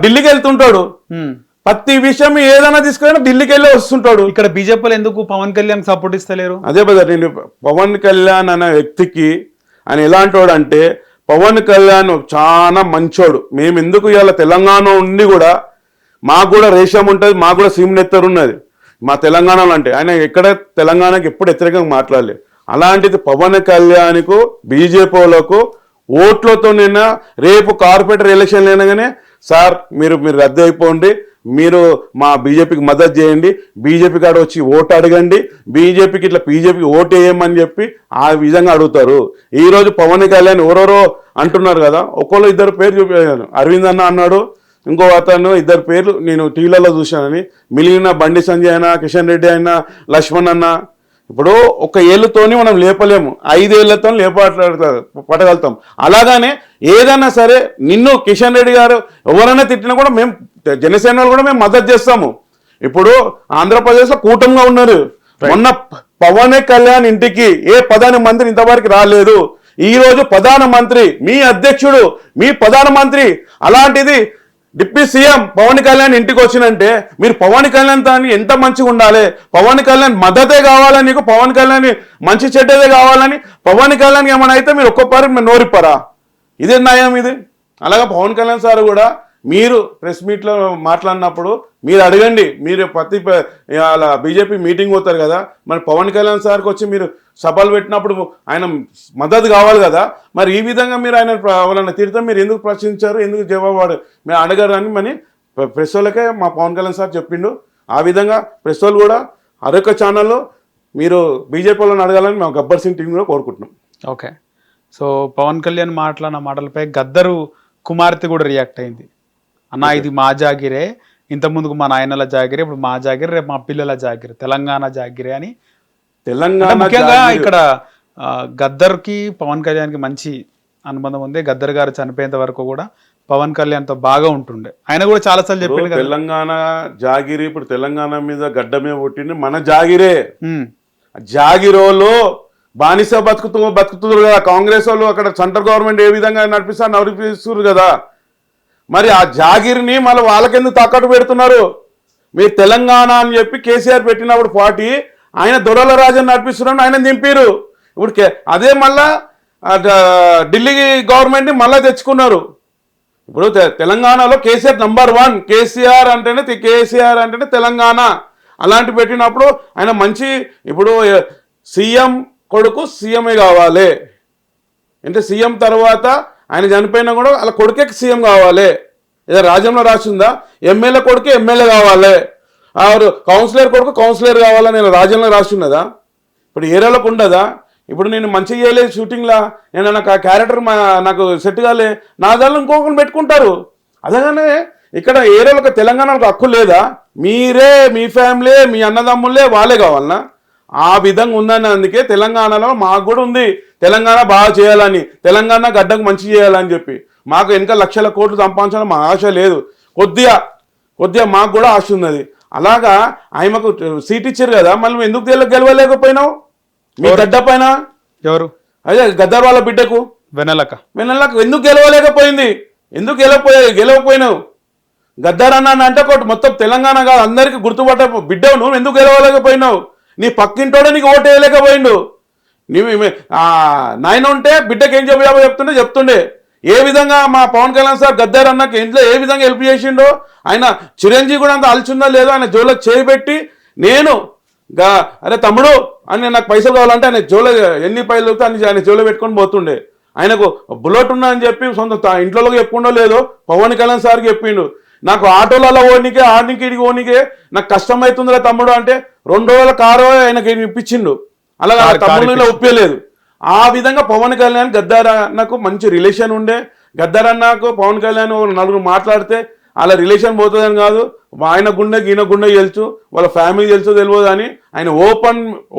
ఢిల్లీకి వెళ్తుంటాడు. ప్రతి విషయం ఏదైనా తీసుకొని ఢిల్లీకి వెళ్ళి వస్తుంటాడు. ఇక్కడ బీజేపీలు ఎందుకు పవన్ కళ్యాణ్ సపోర్ట్ ఇస్తలేరు? అదే బ్రదర్, నేను పవన్ కళ్యాణ్ అనే వ్యక్తికి ఆయన ఎలాంటోడు అంటే, పవన్ కళ్యాణ్ చాలా మంచోడు. మేము ఎందుకు ఇవాళ తెలంగాణ ఉండి కూడా మాకు కూడా రేషం ఉంటుంది, మాకు కూడా సీమ్ నెత్తరు ఉన్నది మా తెలంగాణలో. అంటే ఆయన ఎక్కడ తెలంగాణకి ఎప్పుడు వ్యతిరేకంగా మాట్లాడలేదు. అలాంటిది పవన్ కళ్యాణ్కు బీజేపీ వాళ్ళకు ఓట్లతో నిన్న రేపు కార్పొరేటర్ ఎలక్షన్లు అయినాగానే సార్ మీరు రద్దు అయిపోండి, మీరు మా బీజేపీకి మద్దతు చేయండి, బీజేపీ కాడ వచ్చి ఓటు అడగండి, బీజేపీకి ఇట్లా బీజేపీకి ఓటు వేయమని చెప్పి ఆ విధంగా అడుగుతారు. ఈరోజు పవన్ కళ్యాణ్ ఎవరెవరో అంటున్నారు కదా, ఒక్కొక్కరు 2 పేరు చూపించాను. అరవింద్ అన్న అన్నాడు, ఇంకో అతను 2 పేర్లు నేను టీవీలలో చూశానని, మిగిలిన బండి సంజయ్ అయినా, కిషన్ రెడ్డి అయినా, లక్ష్మణ్ అన్న. ఇప్పుడు ఒక ఏళ్ళతోని మనం లేపలేము, 5 ఏళ్లతో పట్టగలుగుతాం. అలాగానే ఏదైనా సరే నిన్ను కిషన్ రెడ్డి గారు ఎవరైనా తిట్టినా కూడా మేము జనసేన కూడా మేము మద్దతు చేస్తాము. ఇప్పుడు ఆంధ్రప్రదేశ్లో కూటమిగా ఉన్నారు. మొన్న పవన్ కళ్యాణ్ ఇంటికి ఏ ప్రధానమంత్రి ఇంతవరకు రాలేదు. ఈ రోజు ప్రధానమంత్రి, మీ అధ్యక్షుడు, మీ ప్రధానమంత్రి, అలాంటిది డిప్యూటీ సీఎం పవన్ కళ్యాణ్ ఇంటికి వచ్చినంటే మీరు పవన్ కళ్యాణ్ తాని ఎంత మంచిగా ఉండాలి, పవన్ కళ్యాణ్ మద్దతే కావాలని, నీకు పవన్ కళ్యాణ్ మంచి చెడ్డదే కావాలని, పవన్ కళ్యాణ్ ఏమైనా అయితే మీరు ఒక్కొక్కరు మీరు నోరిప్పారా? ఇదే న్యాయం ఇది. అలాగా పవన్ కళ్యాణ్ సార్ కూడా మీరు ప్రెస్ మీట్లో మాట్లాడినప్పుడు మీరు అడగండి, మీరు ప్రతి అలా బీజేపీ మీటింగ్ పోతారు కదా, మరి పవన్ కళ్యాణ్ సార్కి వచ్చి మీరు సభలు పెట్టినప్పుడు ఆయన మద్దతు కావాలి కదా, మరి ఈ విధంగా మీరు ఆయన వాళ్ళని తిరిగితే మీరు ఎందుకు ప్రశ్నించారు, ఎందుకు జవాబు మీరు అడగరు అని మరి ప్రెస్ వాళ్ళకే మా పవన్ కళ్యాణ్ సార్ చెప్పిండు. ఆ విధంగా ప్రెస్ వాళ్ళు కూడా అరొక ఛానల్లో మీరు బీజేపీ వాళ్ళని అడగాలని మేము గబ్బర్ సింగ్ టీం కూడా కోరుకుంటున్నాం. ఓకే. సో పవన్ కళ్యాణ్ మాట్లాడిన మాటలపై గద్దరు కుమార్తె కూడా రియాక్ట్ అయింది. అన్న ఇది మా జాగిరే, ఇంతకుముందుకు మా నాయనల జాగిరే, ఇప్పుడు మా జాగిరే, రేపు మా పిల్లల జాగిరే, తెలంగాణ జాగిరే అని. తెలంగాణ ముఖ్యంగా ఇక్కడ గద్దర్కి పవన్ కళ్యాణ్కి మంచి అనుబంధం ఉంది. గద్దర్ గారు చనిపోయేంత వరకు కూడా పవన్ కళ్యాణ్తో బాగా ఉంటుండే. ఆయన కూడా చాలాసార్లు చెప్పిండు కదా తెలంగాణ జాగిరి, ఇప్పుడు తెలంగాణ మీద గడ్డ మీద పుట్టింది మన జాగిరే. జాగిరోలో బానిస బతుకుతున్నారు కదా కాంగ్రెస్ వాళ్ళు. అక్కడ సెంట్రల్ గవర్నమెంట్ ఏ విధంగా నడిపిస్తున్నారు కదా, మరి ఆ జాగిరిని మళ్ళీ వాళ్ళకెందుకు తాకట్టు పెడుతున్నారు? మీరు తెలంగాణ అని చెప్పి కేసీఆర్ పెట్టినప్పుడు పార్టీ ఆయన దొరల రాజన్ నడిపిస్తున్నాడు, ఆయన దింపారు. ఇప్పుడు అదే మళ్ళా ఢిల్లీ గవర్నమెంట్ని మళ్ళీ తెచ్చుకున్నారు. ఇప్పుడు తెలంగాణలో కేసీఆర్ నంబర్ 1, కేసీఆర్ అంటేనే తెలంగాణ. అలాంటి పెట్టినప్పుడు ఆయన మంచి, ఇప్పుడు సీఎం కొడుకు సీఎంఏ కావాలి అంటే సీఎం తర్వాత ఆయన చనిపోయినా కూడా అలా కొడుకే సీఎం కావాలి. ఏదో రాజ్యంలో రాసిందా ఎమ్మెల్యే కొడుకు ఎమ్మెల్యే కావాలి, కౌన్సిలర్ కొడుకు కౌన్సిలర్ కావాలని రాజ్యంలో రాసి ఉన్నదా? ఇప్పుడు ఏరియాలకు ఉండదా? ఇప్పుడు నేను మంచిగా చేయలేదు షూటింగ్లా, నేను నాకు ఆ క్యారెక్టర్ నాకు సెట్ కాలే, నా దానిలో ఇంకొకరిని పెట్టుకుంటారు. అదేగానే ఇక్కడ ఏరియాలకు తెలంగాణకు హక్కు లేదా? మీరే, మీ ఫ్యామిలీ, మీ అన్నదమ్ములే వాళ్ళే కావాలన్నా? ఆ విధంగా ఉందని అందుకే తెలంగాణలో మాకు కూడా ఉంది తెలంగాణ బాగా చేయాలని, తెలంగాణ గడ్డకు మంచి చేయాలని చెప్పి. మాకు వెనక లక్షల కోట్లు సంపాదించాలని మా ఆశ లేదు, కొద్దిగా మాకు కూడా ఆశ ఉన్నది. అలాగా ఆయనకు సీట్ ఇచ్చారు కదా, మళ్ళీ ఎందుకు గెలవలేకపోయినావు మీ గడ్డ పైన? ఎవరు? అదే గద్దర్ వాళ్ళ బిడ్డకు వెన్నెలకు ఎందుకు గెలవలేకపోయింది? ఎందుకు గెలవపోయినావు? గద్దర్ అన్న అంటే మొత్తం తెలంగాణ కాదు అందరికి గుర్తుపట్ట బిడ్డవు, నువ్వు ఎందుకు గెలవలేకపోయినావు? నీ పక్కింటోడే నీకు ఓటు వేయలేకపోయిండు. నాయన ఉంటే బిడ్డకి ఏం చెప్తుండే. ఏ విధంగా మా పవన్ కళ్యాణ్ సార్ గద్దర్ అన్నకి ఇంట్లో ఏ విధంగా హెల్ప్ చేసిండో, ఆయన చిరంజీవి కూడా అంత అలచుందా లేదో ఆయన జోలో చేయబెట్టి, నేను అరే తమ్ముడు అని నాకు పైసలు కావాలంటే ఆయన జోలో ఎన్ని పైసలు ఆయన జోలో పెట్టుకొని పోతుండే. ఆయనకు బుల్లెట్ ఉన్నా అని చెప్పి సొంత ఇంట్లో చెప్పుకుండో లేదో పవన్ కళ్యాణ్ సార్కి చెప్పిండు, నాకు ఆటోలలో ఓనికే ఆడికి ఇడికి ఓనికే నాకు కష్టం అవుతుందిరా తమ్ముడు అంటే 2 రోజుల కారు ఆయనకి ఇప్పించిండు. అలాగా తమ్ముళ్ళలో ఒప్పలేదు. ఆ విధంగా పవన్ కళ్యాణ్ గద్దర్ అన్నకు మంచి రిలేషన్ ఉండే. గద్దర్ అన్నకు పవన్ కళ్యాణ్ నలుగురు మాట్లాడితే అలా రిలేషన్ పోతుందని కాదు, ఆయన గుండె ఈయన గుండె తెలుసు, వాళ్ళ ఫ్యామిలీ తెలుసో తెలియదు అని ఆయన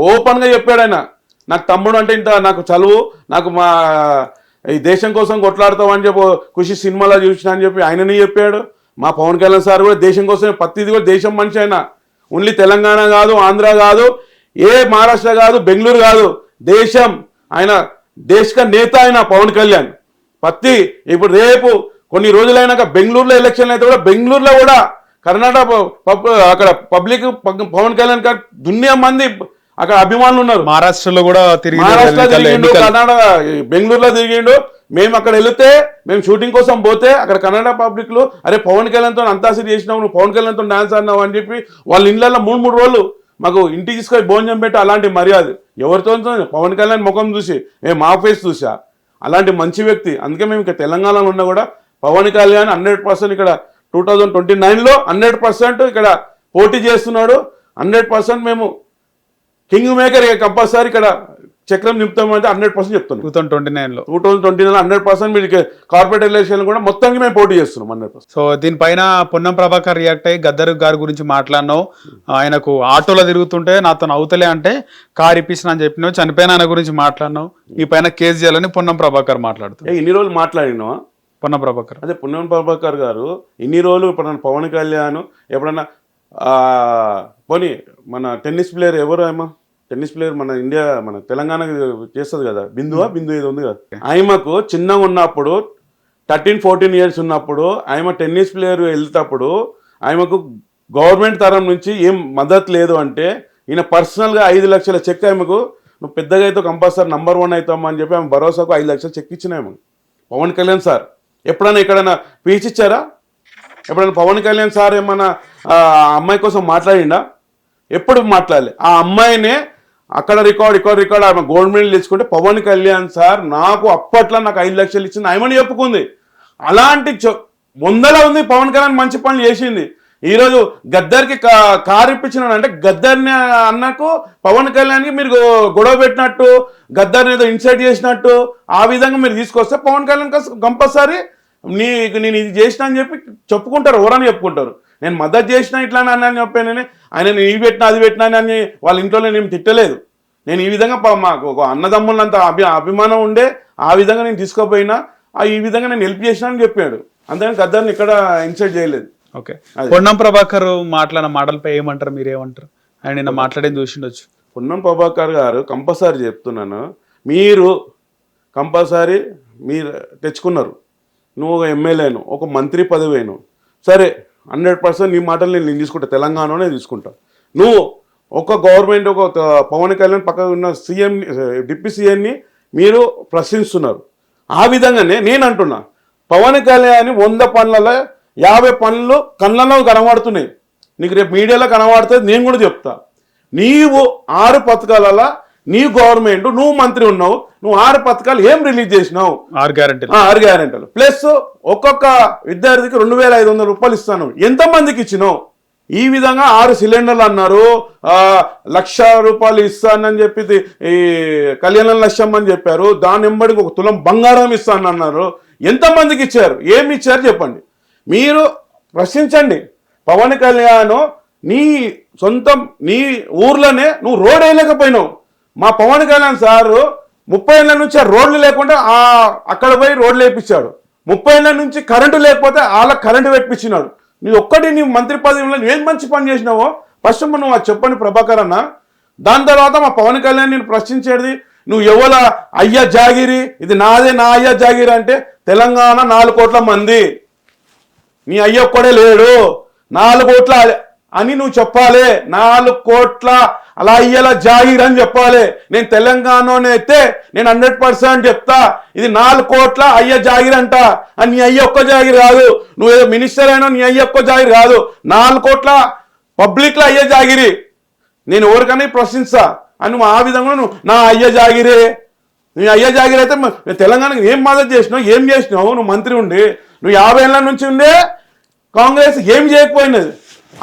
ఓపెన్గా చెప్పాడు. ఆయన నాకు తమ్ముడు అంటే ఇంత నాకు చదువు, నాకు మా ఈ దేశం కోసం కొట్లాడతావు అని చెప్పి ఖుషి సినిమాలో చూసిన అని చెప్పి ఆయనని చెప్పాడు. మా పవన్ కళ్యాణ్ సార్ కూడా దేశం కోసం ప్రతిది కూడా దేశం మనిషి. ఆయన ఓన్లీ తెలంగాణ కాదు, ఆంధ్ర కాదు, ఏ మహారాష్ట్ర కాదు, బెంగళూరు కాదు, దేశం. ఆయన దేశక నేత ఆయన పవన్ కళ్యాణ్. ఇప్పుడు రేపు కొన్ని రోజులైనాక బెంగళూరులో ఎలక్షన్ అయితే కూడా బెంగళూరులో కూడా కర్ణాటక అక్కడ పబ్లిక్ పవన్ కళ్యాణ్ గారు దునియా మంది అక్కడ అభిమానులు ఉన్నారు. మహారాష్ట్రలో కూడా తిరిగిండు, కర్ణాటక బెంగళూరులో తిరిగిండు. మేము అక్కడ వెళితే, మేము షూటింగ్ కోసం పోతే అక్కడ కన్నడ పబ్లిక్ లో అరే పవన్ కళ్యాణ్తో అంతాసిరి చేసినావు, నువ్వు పవన్ కళ్యాణ్తో డాన్స్ ఆడినావు అని చెప్పి వాళ్ళ ఇళ్ళల్లో 3 రోజులు మాకు ఇంటికి తీసుకొని భోజనం పెట్టి అలాంటి మర్యాద ఎవరితో పవన్ కళ్యాణ్ ముఖం చూసి మేము మా ఫేస్ చూసా. అలాంటి మంచి వ్యక్తి. అందుకే మేము ఇక్కడ తెలంగాణలో ఉన్నా కూడా పవన్ కళ్యాణ్ 100% ఇక్కడ 2029లో 100% ఇక్కడ పోటీ చేస్తున్నాడు. 100% మేము కింగ్ మేకర్ కంపల్సరీ ఇక్కడ చక్రం నింపుతామంటే 100% చెప్తున్నాం. 2029లో 100% మీరు కార్పొరేట్ ఎలక్షన్ కూడా మొత్తానికి మేము పోటీ చేస్తున్నాం 100%. సో దీనిపైన పొన్నం ప్రభాకర్ రియాక్ట్ అయ్యి గద్దర్ గారి గురించి మాట్లాడినావు. ఆయనకు ఆటోలో తిరుగుతుంటే నాతో అవుతలే అంటే కారు ఇప్పించిన అని చెప్పినావు, చనిపోయిన ఆయన గురించి మాట్లాడినావు. ఈ పైన కేసు చేయాలని పొన్నం ప్రభాకర్ మాట్లాడుతున్నావు. ఇన్ని రోజులు మాట్లాడినావా పొన్నం ప్రభాకర్? అదే పొన్నం ప్రభాకర్ గారు ఇన్ని రోజులు ఇప్పుడు పవన్ కళ్యాణ్ ఎప్పుడన్నా పోనీ మన టెన్నిస్ ప్లేయర్ ఎవరు ఏమో టెన్నిస్ ప్లేయర్ మన ఇండియా మన తెలంగాణకి చేస్తుంది కదా, బిందు ఏదో ఉంది కదా, ఆయమకు చిన్నగా ఉన్నప్పుడు 13-14 years ఉన్నప్పుడు ఆయమ టెన్నిస్ ప్లేయర్ వెళ్తేప్పుడు ఆయమకు గవర్నమెంట్ తరం నుంచి ఏం మద్దతు లేదు అంటే ఈయన పర్సనల్గా 5 లక్షల చెక్ ఆయమకు, నువ్వు పెద్దగా అయితే కంపల్సరీ నంబర్ 1 అవుతామా అని చెప్పి ఆమె భరోసాకు 5 లక్షలు చెక్ ఇచ్చిన ఆమె పవన్ కళ్యాణ్ సార్. ఎప్పుడైనా ఎక్కడైనా స్పీచ్ ఇచ్చారా? ఎప్పుడైనా పవన్ కళ్యాణ్ సార్ ఏమన్నా అమ్మాయి కోసం మాట్లాడిండా? ఎప్పుడు మాట్లాడలే. ఆ అమ్మాయినే అక్కడ రికార్డ్ ఆమె గోల్డ్ మెడల్ తెచ్చుకుంటే పవన్ కళ్యాణ్ సార్ నాకు అప్పట్లో నాకు 5 లక్షలు ఇచ్చింది ఆయమని చెప్పుకుంది. అలాంటి 100 ఉంది పవన్ కళ్యాణ్ మంచి పనులు చేసింది. ఈరోజు గద్దర్కి కారు ఇప్పించిన అంటే గద్దర్ని అన్నకు పవన్ కళ్యాణ్కి మీరు గొడవ పెట్టినట్టు గద్దర్ని ఏదో ఇన్సైట్ చేసినట్టు ఆ విధంగా మీరు తీసుకొస్తే పవన్ కళ్యాణ్ కంపల్సరీ నేను ఇది చేసిన అని చెప్పి చెప్పుకుంటారు, ఎవరని చెప్పుకుంటారు. నేను మద్దతు చేసిన ఇట్లా అని చెప్పాను, ఆయన నేను ఇవి పెట్టినా అది పెట్టినా అని వాళ్ళ ఇంట్లో నేను తిట్టలేదు. నేను ఈ విధంగా మాకు ఒక అన్నదమ్ములంత అభిమానం ఉండే ఆ విధంగా నేను తీసుకోపోయినా ఈ విధంగా నేను హెల్ప్ చేసినా అని చెప్పాడు. అంతేగాని గద్దర్ని ఇక్కడ ఇన్సైట్ చేయలేదు. ఓకే, పొన్నం ప్రభాకర్ మాట్లాడిన మాటలపై ఏమంటారు, మీరు ఏమంటారు? ఆయన నిన్న మాట్లాడేది చూసిండొచ్చు. పొన్నం ప్రభాకర్ గారు కంపల్సరీ చెప్తున్నాను, మీరు కంపల్సరీ మీరు తెచ్చుకున్నారు. నువ్వు ఒక ఎమ్మెల్యేను, ఒక మంత్రి పదవేను, సరే 100% నీ మాటలు నేను తీసుకుంటా, తెలంగాణలోనే తీసుకుంటా. నువ్వు ఒక గవర్నమెంట్ ఒక పవన్ కళ్యాణ్ పక్కన ఉన్న సీఎం డిప్యూటీ సీఎంని మీరు ప్రశ్నిస్తున్నారు. ఆ విధంగానే నేను అంటున్నా, పవన్ కళ్యాణ్ 100 పనులలో 50 పనులు కళ్ళలో కనబడుతున్నాయి. నీకు రేపు మీడియాలో కనబడుతుంది, నేను కూడా చెప్తా. నీవు 6 పథకాలలో నీ గవర్నమెంట్ నువ్వు మంత్రి ఉన్నావు, నువ్వు 6 పథకాలు ఏం రిలీజ్ చేసినావు? 6 గ్యారెంటీలు ప్లస్ ఒక్కొక్క విద్యార్థికి 2500 రూపాయలు ఇస్తాను. ఎంతమందికి ఇచ్చినావు? ఈ విధంగా 6 సిలిండర్లు అన్నారు, 1,00,000 రూపాయలు ఇస్తానని చెప్పి ఈ కళ్యాణ లక్ష్యం అని చెప్పారు. దాని వెంబడికి 1 తులం బంగారం ఇస్తానన్నారు. ఎంతమందికి ఇచ్చారు? ఏమి ఇచ్చారు చెప్పండి. మీరు ప్రశ్నించండి. పవన్ కళ్యాణ్ నీ సొంతం నీ ఊర్లోనే నువ్వు రోడ్ వేయలేకపోయినావు. మా పవన్ కళ్యాణ్ సారు 30 ఏళ్ళ నుంచి రోడ్లు లేకుండా అక్కడ పోయి రోడ్లు వేయించాడు. 30 ఏళ్ళ నుంచి కరెంటు లేకపోతే వాళ్ళకి కరెంటు పెట్టించినాడు. నీ ఒక్కటి నీ మంత్రి పదవిలో నువ్వేం మంచి పని చేసినావో ఫస్ట్ నువ్వు అది చెప్పండి ప్రభాకర్ అన్న. దాని తర్వాత మా పవన్ కళ్యాణ్ నేను ప్రశ్నించేది, నువ్వు ఎవల అయ్యా జాగిరి, ఇది నాదే, నా అయ్యా జాగిరి అంటే తెలంగాణ 4 కోట్ల మంది, నీ అయ్య ఒక్కడే లేడు, 4 కోట్ల అని నువ్వు చెప్పాలి. 4 కోట్ల అలా అయ్యేలా జాగిర్ అని చెప్పాలి. నేను తెలంగాణలోనే అయితే నేను 100% చెప్తా, ఇది 4 కోట్ల అయ్య జాగిర్ అంట. అని నీ అయ్య ఒక్క జాగిర్ కాదు, నువ్వు ఏదో మినిస్టర్ అయినా నీ అయ్య ఒక్క జాగిర్ కాదు, 4 కోట్ల పబ్లిక్లో అయ్య జాగిరి. నేను ఎవరికైనా ప్రశ్నిస్తా అని నువ్వు ఆ విధంగా నువ్వు నా అయ్య జాగిరే, నీ అయ్య జాగిరి అయితే తెలంగాణకి ఏం మద్దతు చేసినావు, ఏం చేసినావు? నువ్వు మంత్రి ఉండి నువ్వు 50 ఏళ్ళ నుంచి ఉండే కాంగ్రెస్ ఏం చేయకపోయినది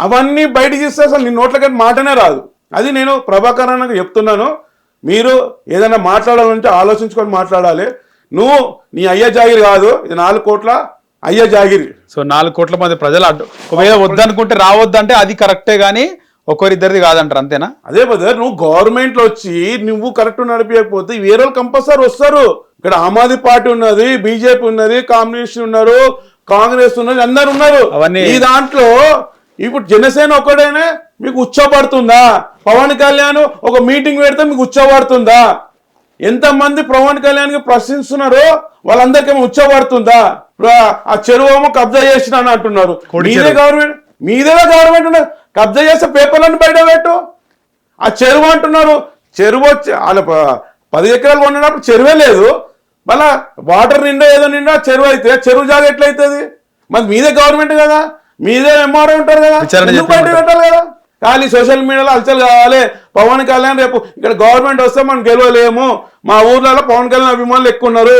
అవన్నీ బయటికి ఇస్తే అసలు నీ నోట్లకైతే మాటనే రాదు. అది నేను ప్రభాకర్ అన్నకు చెప్తున్నాను. మీరు ఏదైనా మాట్లాడాలంటే ఆలోచించుకొని మాట్లాడాలి. నువ్వు నీ అయ్య జాగిరి కాదు, ఇది 4 కోట్ల అయ్య జాగిరి. సో 4 కోట్ల మంది ప్రజలు ఒకవేళ వద్దనుకుంటే రావద్దంటే అది కరెక్టే, కానీ ఒకరిద్దరిది కాదంటారు, అంతేనా? అదే బ్రదర్, నువ్వు గవర్నమెంట్లో వచ్చి నువ్వు కరెక్ట్ నడిపించకపోతే వేరే వాళ్ళు కంపల్సరీ వస్తారు. ఇక్కడ ఆమ్ ఆద్మీ పార్టీ ఉన్నది, బీజేపీ ఉన్నది, కమ్యూనిస్ట్ ఉన్నారు, కాంగ్రెస్ ఉన్నది, అందరు ఉన్నారు. ఈ దాంట్లో ఇప్పుడు జనసేన ఒక్కడైనా మీకు ఉచ్చబడుతుందా? పవన్ కళ్యాణ్ ఒక మీటింగ్ పెడితే మీకు ఉచ్చబడుతుందా? ఎంతమంది పవన్ కళ్యాణ్కి ప్రశ్నిస్తున్నారో వాళ్ళందరికీ ఉచ్చబడుతుందా? ఆ చెరువు కబ్జా చేసిన అని అంటున్నారు. మీదే గవర్నమెంట్ ఉన్నది, కబ్జా చేస్తే పేపర్లను బయట పెట్టు. ఆ చెరువు అంటున్నారు, చెరువు వచ్చి వాళ్ళ 10 ఎకరాలు కొన్నప్పుడు చెరువే లేదు, మళ్ళా వాటర్ నిండా ఏదో నిండా చెరువు అయితే చెరువు జాగా ఎట్లయితుంది? మరి మీదే గవర్నమెంట్ కదా, మీదే ఎంఆర్ఓ ఉంటారు కదా, ఎందుకు బయట పెట్టాలి కదా? ఖాళీ సోషల్ మీడియాలో అలచలు కావాలి. పవన్ కళ్యాణ్ రేపు ఇక్కడ గవర్నమెంట్ వస్తే మనం గెలవలేము. మా ఊర్లలో పవన్ కళ్యాణ్ అభిమానులు ఎక్కువ ఉన్నారు.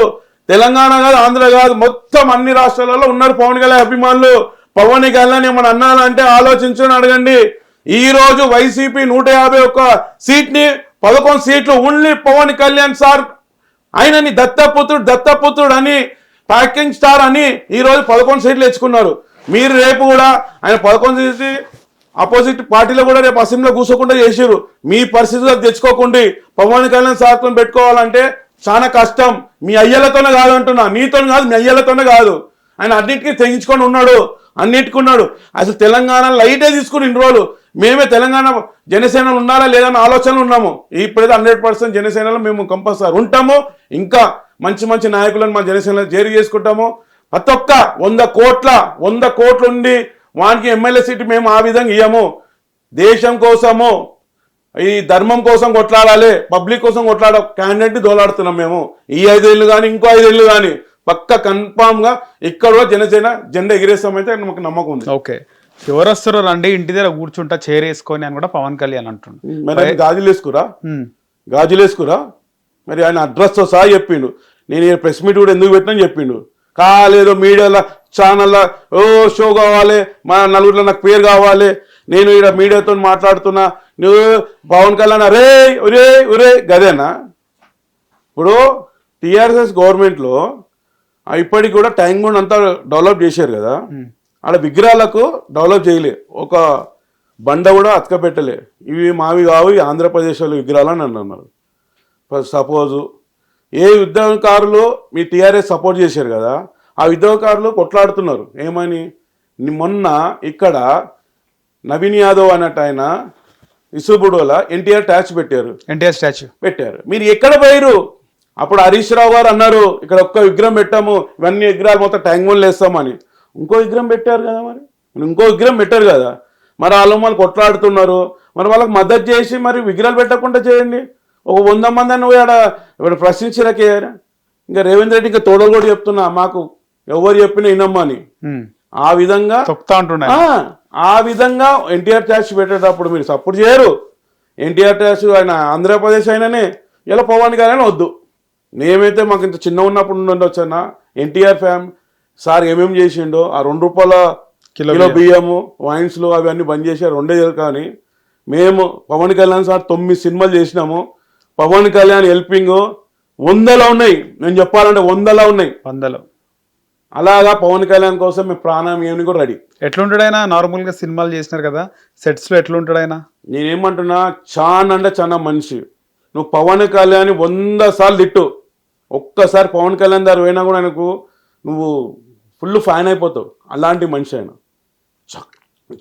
తెలంగాణ కాదు, ఆంధ్ర కాదు, మొత్తం అన్ని రాష్ట్రాలలో ఉన్నారు పవన్ కళ్యాణ్ అభిమానులు. పవన్ కళ్యాణ్ ఏమన్నా అన్నారంటే ఆలోచించుని అడగండి. ఈ రోజు వైసీపీ 151 సీట్ని 11 సీట్లు ఓన్లీ పవన్ కళ్యాణ్ సార్, ఆయనని దత్తపుత్రుడు అని ప్యాకింగ్ స్టార్ అని ఈ రోజు 11 సీట్లు తెచ్చుకున్నారు. మీరు రేపు కూడా ఆయన 11 సీట్లు ఆపోజిట్ పార్టీలో కూడా రేపు అసెంబ్లీలో కూర్చోకుండా చేసారు. మీ పరిస్థితిలో తెచ్చుకోకుండా పవన్ కళ్యాణ్ సార్తో పెట్టుకోవాలంటే చాలా కష్టం. మీ అయ్యలతోనే కాదు అంటున్నా, నీతో కాదు, మీ అయ్యలతోనే కాదు. ఆయన అన్నిటికీ తెగించుకొని ఉన్నాడు, అన్నిటికున్నాడు. అసలు తెలంగాణ లైటే తీసుకుని ఇన్ని రోజులు మేమే తెలంగాణ జనసేనలు ఉండాలా లేదన్న ఆలోచనలు ఉన్నాము. ఇప్పుడైతే 100% జనసేనలో మేము కంపల్సరీ ఉంటాము. ఇంకా మంచి మంచి నాయకులను మా జనసేనలో చేరి చేసుకుంటాము. ప్రతి ఒక్క 100 కోట్లు ఉండి వానికి ఎమ్మెల్యే సీటు మేము ఆ విధంగా ఇయ్యము. దేశం కోసము, ఈ ధర్మం కోసం కొట్లాడాలి, పబ్లిక్ కోసం కొట్లాడ క్యాండిడేట్ని దోలాడుతున్నాం మేము. ఈ 5 ఏళ్ళు కానీ ఇంకో 5 ఏళ్ళు కానీ పక్క కన్ఫామ్ గా ఇక్కడ జనసేన జెండా ఎగిరేస్తామైతే మాకు నమ్మకం ఉంది. ఓకే, ఎవరు వస్తారో రండి ఇంటి దగ్గర కూర్చుంటా చేరేసుకొని అని కూడా పవన్ కళ్యాణ్ అంటుండు. మరి గాజులు వేసుకురా మరి ఆయన అడ్రస్తో సహా చెప్పిండు. నేను ప్రెస్ మీట్ కూడా ఎందుకు పెట్టినా చెప్పిండు. కాలేదో మీడియాలో ఛానల్లో ఓ షో కావాలి, మా నలుగురిలో నాకు పేరు కావాలి, నేను ఇక్కడ మీడియాతో మాట్లాడుతున్నా, నువ్వు పవన్ కళ్యాణ్ అరే ఒరే ఒరే గదేనా? ఇప్పుడు టీఆర్ఎస్ గవర్నమెంట్లో ఇప్పటికి కూడా ట్యాంక్ బండ్ అంతా డెవలప్ చేశారు కదా, ఆడ విగ్రహాలకు డెవలప్ చేయలే, ఒక బండ కూడా అతకపెట్టలే. ఇవి మావి కావు, ఈ ఆంధ్రప్రదేశ్లో విగ్రహాలు అని అన్నారు. సపోజు ఏ ఉద్యమకారులు మీ టీఆర్ఎస్ సపోర్ట్ చేశారు కదా, ఆ ఉద్యమకారులు కొట్లాడుతున్నారు ఏమని. మొన్న ఇక్కడ నవీన్ యాదవ్ అన్నట్టు ఆయన ఇసుబుడోల ఎన్టీఆర్ ట్యాచ్ పెట్టారు, ఎన్టీఆర్ స్టాచ్యూ పెట్టారు. మీరు ఎక్కడ పోయారు? అప్పుడు హరీష్ రావు గారు అన్నారు ఇక్కడ ఒక్క విగ్రహం పెట్టాము, ఇవన్నీ విగ్రహాలు మొత్తం ట్యాంక్ బండ్లు వేస్తామని. ఇంకో విగ్రహం పెట్టారు కదా, మరి ఇంకో విగ్రహం పెట్టారు కదా. మరి వాళ్ళు కొట్లాడుతున్నారు, మరి వాళ్ళకి మద్దతు చేసి మరి విగ్రహాలు పెట్టకుండా చేయండి. ఒక 100 మంది అని పోయి ఆడ ప్రశ్నించలేకేయారా? ఇంకా రేవంత్ రెడ్డి ఇంకా తోడలు కూడా చెప్తున్నా, మాకు ఎవరు చెప్పినా వినమ్మని. ఆ విధంగా ఆ విధంగా ఎన్టీఆర్ ట్యాక్స్ పెట్టేటప్పుడు మీరు సపోర్ట్ చేయరు. ఎన్టీఆర్ ట్యాక్స్ ఆయన ఆంధ్రప్రదేశ్ అయిననే ఇలా పవన్ కళ్యాణ్ వద్దు. మేమైతే మాకు ఇంత చిన్న ఉన్నప్పుడు ఉండొచ్చన్నా ఎన్టీఆర్ ఫ్యామ్ సార్ ఏమేమి చేసిండో, ఆ ₹2 కిలో బియ్యము వైన్స్లు అవన్నీ బంద్ చేశారు, 2 కానీ మేము పవన్ కళ్యాణ్ సార్ 9 సినిమాలు చేసినాము. పవన్ కళ్యాణ్ హెల్పింగ్ 100లో ఉన్నాయి, నేను చెప్పాలంటే 100లో ఉన్నాయి. అలాగా పవన్ కళ్యాణ్ కోసం మేము ప్రాణం ఏమి కూడా రెడీ. ఎట్లుంటాడు ఆయన? నార్మల్గా సినిమాలు చేసినారు కదా, సెట్స్లో ఎట్లుంటాడు ఆయన? నేనేమంటున్నా, చాలా అంటే చాలా మనిషి. నువ్వు పవన్ కళ్యాణ్ 100 సార్లు తిట్టు, ఒక్కసారి పవన్ కళ్యాణ్ దారి పోయినా కూడా ఆయనకు నువ్వు ఫుల్ ఫ్యాన్ అయిపోతావు. అలాంటి మనిషి ఆయన.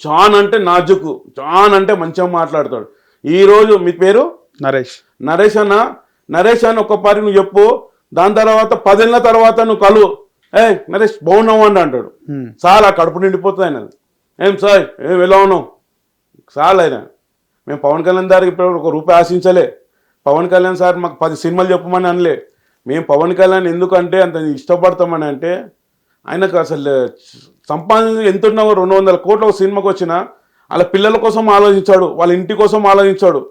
చాన్ అంటే నాజుకు, చాన్ అంటే మంచిగా మాట్లాడతాడు. ఈరోజు మీ పేరు నరేష్ అన్న. నరేష్ అని ఒక్కపారి నువ్వు చెప్పు, దాని తర్వాత 10 ఏళ్ళ తర్వాత నువ్వు కలు, నరేష్ బాగున్నావు అని అంటాడు. చాలా కడుపు నిండిపోతుంది ఆయన. ఏం సార్ ఎలా ఉన్నావు చాలా అయినా. మేము పవన్ కళ్యాణ్ దారికి ఇప్పుడు ₹1 ఆశించలే. పవన్ కళ్యాణ్ సార్ మాకు 10 సినిమాలు చెప్పమని అనలే. మేము పవన్ కళ్యాణ్ ఎందుకంటే అంత ఇష్టపడతామని అంటే, ఆయనకు అసలు సంపాదన ఎంత ఉన్నావో 200 కోట్ల ఒక సినిమాకి వచ్చినా వాళ్ళ పిల్లల కోసం ఆలోచించాడు, వాళ్ళ ఇంటి కోసం ఆలోచించాడు.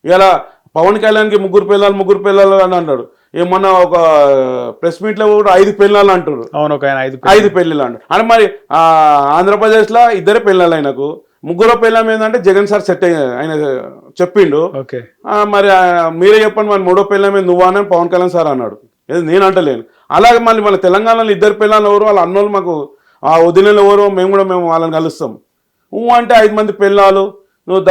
ఇలా పవన్ కళ్యాణ్కి 3 పిల్లలు అని అన్నాడు. ఏమన్నా ఒక ప్రెస్ మీట్లో కూడా 5 పిల్లలు అంటారు. అవును, 5 పెళ్ళిళ్ళు అంటారు. అని మరి ఆంధ్రప్రదేశ్లో 2 పిల్లలు ఆయనకు, 3 పిల్లలు ఏంటంటే జగన్ సార్ సెట్ ఆయన చెప్పిండు. మరి మీరే చెప్పండి, మరి 3వ పిల్ల మీద నువ్వా అని పవన్ కళ్యాణ్ సార్ అన్నాడు. నేను అంటలేను. అలాగే మళ్ళీ మన తెలంగాణలో 2 పిల్లలు ఎవరు, వాళ్ళ అన్నోళ్ళు మాకు ఆ వదిలేలు ఎవరు, మేము వాళ్ళని కలుస్తాం. అంటే 5 మంది పిల్లలు, నువ్వు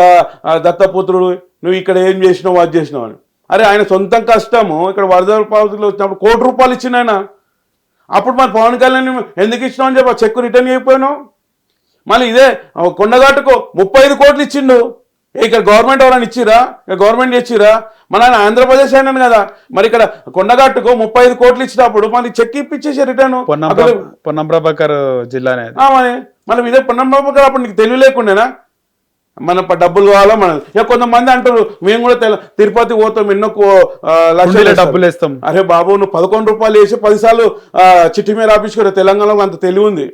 దత్తపుత్రుడు, నువ్వు ఇక్కడ ఏం చేసినావు అది చేసినావు అని. అరే ఆయన సొంతం కష్టము ఇక్కడ వరద పాలసీలో వచ్చినప్పుడు ₹1 ఇచ్చిన ఆయన. అప్పుడు మరి పవన్ కళ్యాణ్ ఎందుకు ఇచ్చినావు అని చెప్పి ఆ చెక్కు రిటర్న్ అయిపోయినావు. మళ్ళీ ఇదే కొండగట్టుకు 35 కోట్లు ఇచ్చిండు. ఇక్కడ గవర్నమెంట్ ఎవరైనా ఇచ్చిరా? ఇక్కడ గవర్నమెంట్ ఇచ్చిరా? మన ఆయన ఆంధ్రప్రదేశ్ అయినాను కదా, మరి ఇక్కడ కొండగట్టుకు 35 కోట్లు ఇచ్చినప్పుడు మళ్ళీ చెక్ ఇప్పించేసి రిటర్న్. పొన్నం ప్రభాకర్ జిల్లా మళ్ళీ ఇదే పొన్నం ప్రభాకర్ అప్పుడు నీకు తెలివి లేకుండానా మన డబ్బులు కావాలా మన. కొంతమంది అంటారు మేము కూడా తిరుపతి పోతాం, ఎన్నో లక్షల డబ్బులు వేస్తాం. అరే బాబు, నువ్వు ₹11 వేసి 10 సార్లు చిట్టి మీద రాపించుకోరు. తెలంగాణలో అంత తెలివి ఉంది.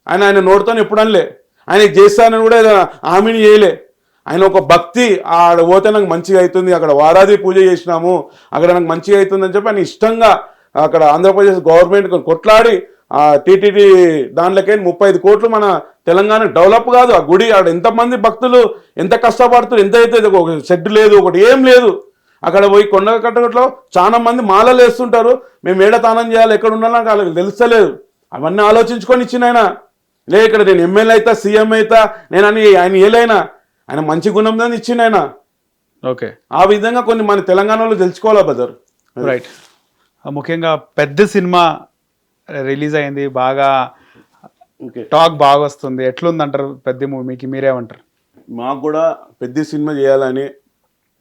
ఆయన నోటితో ఎప్పుడు అనలే, ఆయన చేస్తానని కూడా హామీని చేయలే. ఆయన ఒక భక్తి, ఆడ పోతే నాకు మంచిగా అవుతుంది, అక్కడ వారాది పూజ చేసినాము, అక్కడ నాకు మంచిగా అవుతుంది అని చెప్పి ఆయన ఇష్టంగా అక్కడ ఆంధ్రప్రదేశ్ గవర్నమెంట్ కొట్లాడి ఆ టీటీడీ దానిలోకి 35 కోట్లు మన తెలంగాణ డెవలప్ కాదు. ఆ గుడి ఆడ ఎంతమంది భక్తులు ఎంత కష్టపడుతున్నారు, ఎంత అయితే ఒక షెడ్ లేదు, ఒకటి ఏం లేదు. అక్కడ పోయి కొండ కట్టగట్లో చాలా మంది మాలలు వేస్తుంటారు. మేము ఏడ తానం చేయాలి, ఎక్కడ ఉండాలి నాకు వాళ్ళకి తెలుస్తలేదు. అవన్నీ ఆలోచించుకొని ఇచ్చిన ఆయన. లే ఇక్కడ నేను ఎమ్మెల్యే అవుతా, సీఎం అవుతా నేను అని ఆయన ఏలైనా ఆయన మంచి గుణం దాన్ని ఇచ్చిండు ఆయన. ఆ విధంగా కొన్ని మన తెలంగాణలో తెలుసుకోవాలా బదర్. రైట్. ముఖ్యంగా పెద్ద సినిమా రిలీజ్ అయింది, బాగా టాక్ బాగా వస్తుంది. ఎట్లుందంటారు పెద్ద మూవీకి? మీరేమంటారు? మాకు కూడా పెద్ద సినిమా చేయాలని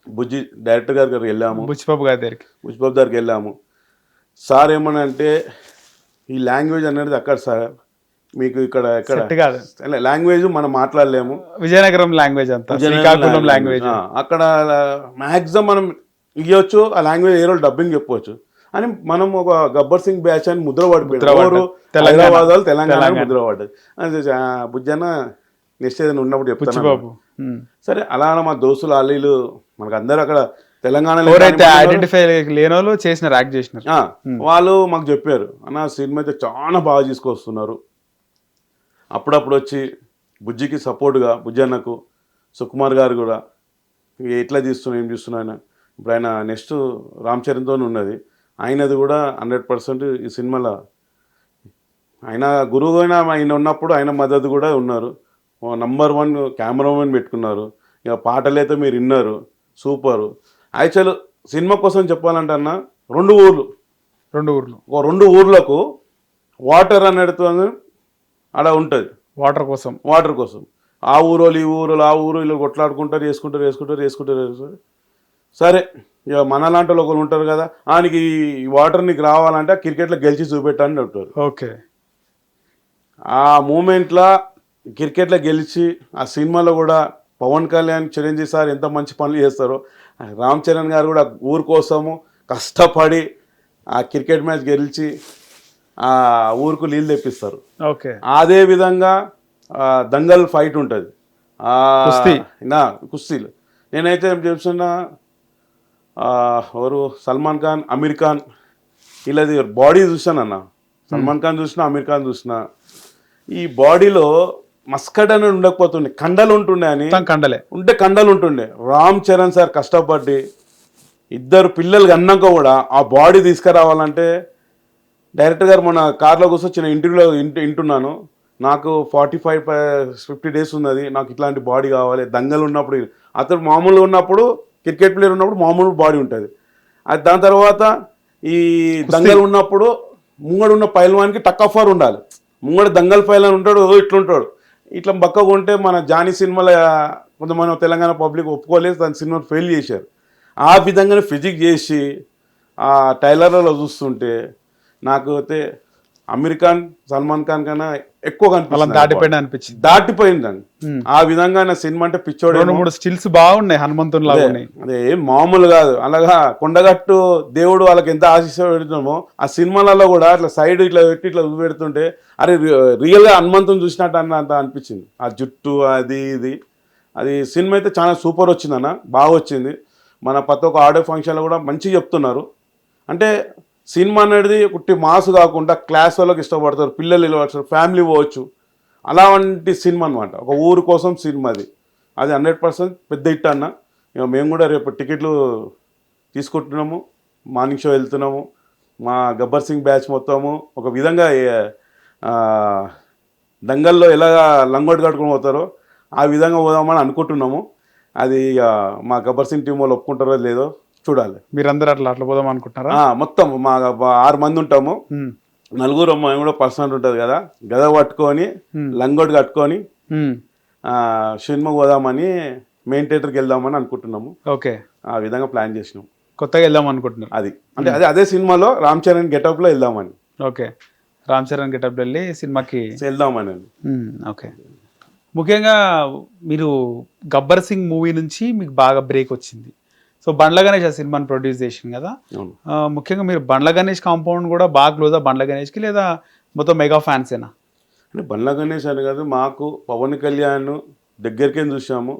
బుజ్జి డైరెక్టర్ గారి దగ్గరికి వెళ్ళాము, బుచ్చిబాబు దగ్గరికి వెళ్ళాము. సార్ ఏమన్నా అంటే ఈ లాంగ్వేజ్ అనేది అక్కడ సార్ మీకు ఇక్కడ లాంగ్వేజ్ మనం మాట్లాడలేము, విజయనగరం లాంగ్వేజ్ అంతా, శ్రీకాకుళం లాంగ్వేజ్ అక్కడ మ్యాక్సిమం మనం ఇవ్వచ్చు, ఆ లాంగ్వేజ్ ఏ రోజు డబ్బింగ్ చెప్పవచ్చు అని మనం ఒక గబ్బర్ సింగ్ బ్యాచ్ అని ముద్ర పడిపోయారు. హైదరాబాద్ వాళ్ళు తెలంగాణ ముద్ర పడ్డది. బుజ్జన్న నెక్స్ట్ ఏదైనా ఉన్నప్పుడు చెప్తాను. సరే అలా మా దోస్తులు అల్లీలు మనకు అందరూ అక్కడ తెలంగాణలో ఐడెంటిఫై లేని వాళ్ళు యాక్ట్ చేసినారు. వాళ్ళు మాకు చెప్పారు, అన్న సినిమా అయితే చాలా బాగా తీసుకొస్తున్నారు, అప్పుడప్పుడు వచ్చి బుజ్జికి సపోర్ట్గా బుజ్జి అన్నకు సుకుమార్ గారు కూడా ఎట్లా తీస్తున్నా ఏం చూస్తున్నా ఇప్పుడు ఆయన నెక్స్ట్ రామ్ చరణ్తో ఉన్నది, ఆయనది కూడా 100% ఈ సినిమాలో ఆయన గురువు అయినా ఆయన ఉన్నప్పుడు ఆయన మద్దతు కూడా ఉన్నారు. నంబర్ 1 కెమెరామెన్ పెట్టుకున్నారు. ఇక పాటలైతే మీరు విన్నారు, సూపరు. యాక్చువల్ సినిమా కోసం చెప్పాలంటే అన్న 2 ఊర్లు, ఒక 2 ఊర్లకు వాటర్ అనేది అక్కడ ఉంటుంది. వాటర్ కోసం ఆ ఊరోళ్ళు ఈ ఊరోళ్ళు ఆ ఊరు వీళ్ళు కొట్లాడుకుంటారు, వేసుకుంటారు. సరే ఇక మన లాంటి వాళ్ళు ఒకరు ఉంటారు కదా, నీకు ఈ వాటర్ నీకు రావాలంటే క్రికెట్లో గెలిచి చూపెట్టని చెప్తారు. ఓకే, ఆ మూమెంట్లో క్రికెట్లో గెలిచి ఆ సినిమాలో కూడా పవన్ కళ్యాణ్ చిరంజీవి సార్ ఎంత మంచి పనులు చేస్తారో, రామ్ చరణ్ గారు కూడా ఊరు కోసము కష్టపడి ఆ క్రికెట్ మ్యాచ్ గెలిచి ఆ ఊరుకు నీళ్ళు తెప్పిస్తారు. ఓకే, అదే విధంగా దంగల్ ఫైట్ ఉంటుంది, కుస్తీలు. నేనైతే చెప్తున్నా, ఎవరు సల్మాన్ ఖాన్, అమీర్ ఖాన్ వీళ్ళది బాడీ చూసాను అన్న. సల్మాన్ ఖాన్ చూసినా, అమీర్ ఖాన్ చూసినా, ఈ బాడీలో మస్కట్ అనేది ఉండకపోతుండే, కండలు ఉంటుండే అని కండలు ఉంటుండే. రామ్ చరణ్ సార్ కష్టపడి 2 పిల్లలు అన్నాక కూడా ఆ బాడీ తీసుకురావాలంటే, డైరెక్టర్ గారు మన కార్లో కూర్చొచ్చిన ఇంటర్వ్యూలో వింటున్నాను, నాకు 45-50 డేస్ ఉన్నది, నాకు ఇట్లాంటి బాడీ కావాలి. దంగలు ఉన్నప్పుడు అతను మామూలుగా ఉన్నప్పుడు, క్రికెట్ ప్లేయర్ ఉన్నప్పుడు మామూలు బాడీ ఉంటుంది. అది దాని తర్వాత ఈ దంగలు ఉన్నప్పుడు ముంగడు ఉన్న పైల్వానికి టక్కఫర్ ఉండాలి. ముంగడు దంగల్ పైల్వాన్ ఉంటాడు, ఇట్లుంటాడు. ఇట్లా బక్కగా ఉంటే మన జానీ సినిమాలో కొంతమంది తెలంగాణ పబ్లిక్ ఒప్పుకోలేదు, దాని సినిమా ఫెయిల్ చేశారు. ఆ విధంగానే ఫిజిక్ చేసి ఆ టైలర్లలో చూస్తుంటే నాకు అయితే అమీర్ ఖాన్, సల్మాన్ ఖాన్ కన్నా ఎక్కువ దాటిపోయిందండి. ఆ విధంగా నా సినిమా అంటే పిచ్చోడు. 2-3 స్టిల్స్ బాగున్నాయి, హనుమంతుని అదే మామూలు కాదు. అలాగా కొండగట్టు దేవుడు వాళ్ళకి ఎంత ఆశీస్సు పెడుతున్నామో, ఆ సినిమాలలో కూడా అట్లా సైడ్ ఇట్లా పెట్టి ఇట్లా పెడుతుంటే అరే రియల్ గా హనుమంతుని చూసినట్టు అంత అనిపించింది. ఆ జుట్టు అది ఇది, అది సినిమా అయితే చాలా సూపర్ వచ్చిందన్న, బాగా వచ్చింది. మన ప్రతి ఒక్క ఆడియో ఫంక్షన్లో కూడా మంచిగా చెప్తున్నారు. అంటే సినిమా అనేది ఒకటి మాస్ కాకుండా క్లాస్ వాళ్ళకి ఇష్టపడతారు, పిల్లలు ఇష్టపడతారు, ఫ్యామిలీ పోవచ్చు, అలాంటి సినిమా అనమాట. ఒక ఊరు కోసం సినిమా అది 100% పెద్ద హిట్ అన్న. ఇక మేము కూడా రేపు టికెట్లు తీసుకుంటున్నాము, మార్నింగ్ షో వెళ్తున్నాము. మా గబ్బర్ సింగ్ బ్యాచ్ మొత్తము ఒక విధంగా దంగల్లో ఎలా లంగోటి కట్టుకుని పోతారో ఆ విధంగా పోదామని అనుకుంటున్నాము. అది ఇక మా గబ్బర్ సింగ్ టీం వాళ్ళు ఒప్పుకుంటారో లేదో చూడాలి. మీరందరూ అట్లా పోదాం అనుకుంటున్నారా? మొత్తం మా 6 మంది ఉంటాము, 4 అమ్మాయి కూడా పర్సనల్ ఉంటుంది కదా, గద పట్టుకొని లంగోటి కట్టుకొని సినిమాకి పోదామని మెయిన్ థియేటర్కి వెళ్దామని అనుకుంటున్నాము. ఓకే, ఆ విధంగా ప్లాన్ చేసినాం. కొత్తగా వెళ్దాం అనుకుంటున్నాం. అది అంటే అదే సినిమాలో రామ్ చరణ్ గెటప్ లో వెళ్దామని. ఓకే, రామ్ చరణ్ గెటప్ వెళ్ళి సినిమాకి వెళ్దామని. ఓకే, ముఖ్యంగా మీరు గబ్బర్ సింగ్ మూవీ నుంచి మీకు బాగా బ్రేక్ వచ్చింది. సో బండ్ల గణేష్ ఆ సినిమాని ప్రొడ్యూస్ చేసింది కదా, ముఖ్యంగా మీరు బండ్ల గణేష్ కాంపౌండ్ కూడా బాగా క్లోజా బండ్ల గణేష్కి, లేదా మొత్తం మెగా ఫ్యాన్సేనా? అంటే బండ్ల గణేష్ అని కాదు, మాకు పవన్ కళ్యాణ్ దగ్గరికే చూసాము.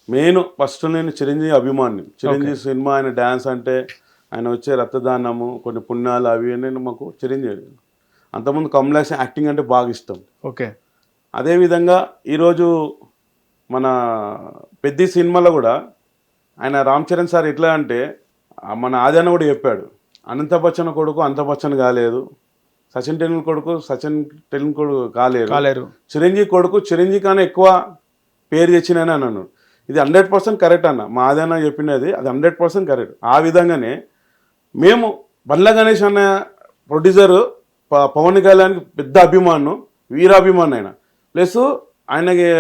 మెయిన్ ఫస్ట్ నేను చిరంజీవి అభిమాని. చిరంజీవి సినిమా, ఆయన డ్యాన్స్ అంటే, ఆయన వచ్చే రక్తదానము, కొన్ని పుణ్యాలు అవి నేను మాకు చిరంజీవి. అంతకుముందు కమలాస్ యాక్టింగ్ అంటే బాగా ఇష్టం. ఓకే, అదేవిధంగా ఈరోజు మన పెద్ద సినిమాలో కూడా ఆయన రామ్ చరణ్ సార్ ఎట్లా అంటే, మన ఆదరణ కూడా చెప్పాడు, అనంత బచ్చన్ కొడుకు అంత బచ్చన్ కాలేదు, సచిన్ టెండూల్కర్ కొడుకు సచిన్ టెండూల్కర్ కాలేరు, చిరంజీవి కొడుకు చిరంజీవి కన్నా ఎక్కువ పేరు తెచ్చినని అన్నాను. ఇది 100% కరెక్ట్ అన్న, మా ఆదరణ చెప్పినది అది 100% కరెక్ట్. ఆ విధంగానే మేము బండ్ల గణేష్ అన్న ప్రొడ్యూసరు పవన్ కళ్యాణ్కి పెద్ద అభిమాను, వీరాభిమాను ఆయన. ప్లస్ ఆయనకి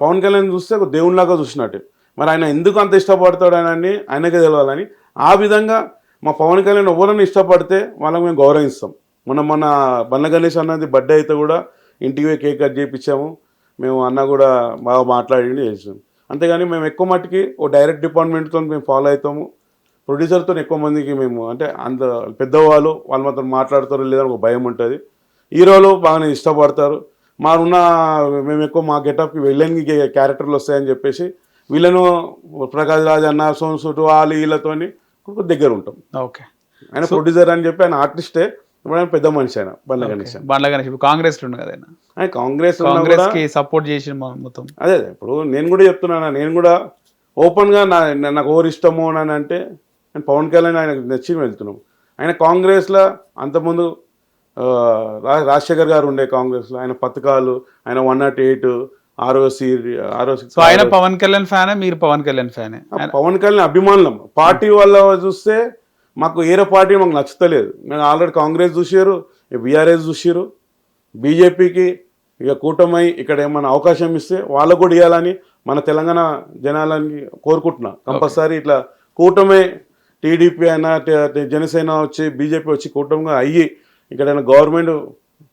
పవన్ కళ్యాణ్ చూస్తే ఒక దేవునిలాగా చూసినట్టు. మరి ఆయన ఎందుకు అంత ఇష్టపడతాడు అని ఆయనకే తెలియాలని, ఆ విధంగా మా పవన్ కళ్యాణ్ ఎవరైనా ఇష్టపడితే వాళ్ళకి మేము గౌరవిస్తాం. మన బండ్ల గణేష్ అన్నది బర్త్డే అయితే కూడా ఇంటికి కేక్ కట్ చేయించాము మేము, అన్న కూడా బాగా మాట్లాడి చేసాము. అంతేగాని మేము ఎక్కువ మట్టుకి ఓ డైరెక్ట్ డిపార్ట్మెంట్తో మేము ఫాలో అవుతాము, ప్రొడ్యూసర్తో ఎక్కువ మందికి మేము అంటే అంత పెద్దవాళ్ళు వాళ్ళు మాత్రం మాట్లాడతారు లేదని ఒక భయం ఉంటుంది. హీరోలు బాగానే ఇష్టపడతారు. మేము ఎక్కువ మా గెటప్కి వెళ్ళని క్యారెక్టర్లు వస్తాయని చెప్పేసి వీళ్ళను ప్రకాష్ రాజ్ అన్న, సోన్సూటు వాళ్ళు వీళ్ళతోని దగ్గర ఉంటాం. ఓకే, ఆయన ప్రొడ్యూసర్ అని చెప్పి ఆయన ఆర్టిస్టే, ఇప్పుడు ఆయన పెద్ద మనిషి ఆయన బండ్ల గణేష్ బండ్ల గణేష్ ఇప్పుడు కాంగ్రెస్ లో కదా ఆయన. ఆయన కాంగ్రెస్ కాంగ్రెస్ కి సపోర్ట్ చేసి మొత్తం. అదే ఇప్పుడు నేను కూడా చెప్తున్నాను, నేను కూడా ఓపెన్గా నాకు ఎవరు ఇష్టము అని అంటే నేను పవన్ కళ్యాణ్ ఆయనకు నచ్చి వెళ్తున్నాం. ఆయన కాంగ్రెస్లో అంతకుముందు రాజశేఖర్ గారు ఉండే కాంగ్రెస్లో, ఆయన పథకాలు, ఆయన 108 ఆర్ఓసి. సో ఆయన పవన్ కళ్యాణ్ ఫ్యానే, మీరు పవన్ కళ్యాణ్ ఫ్యానే? పవన్ కళ్యాణ్ అభిమానులం. పార్టీ వల్ల చూస్తే మాకు ఏరే పార్టీ మాకు నచ్చుతలేదు. మేము ఆల్రెడీ కాంగ్రెస్ చూసారు, బీఆర్ఎస్ చూసారు, బీజేపీకి ఇక కూటమై ఇక్కడ ఏమైనా అవకాశం ఇస్తే వాళ్ళకు కూడా ఇవ్వాలని మన తెలంగాణ జనాలని కోరుకుంటున్నా. కంపల్సరీ ఇట్లా కూటమే టీడీపీ అయినా జనసేన వచ్చి బీజేపీ వచ్చి కూటమిగా అయ్యి ఇక్కడ గవర్నమెంట్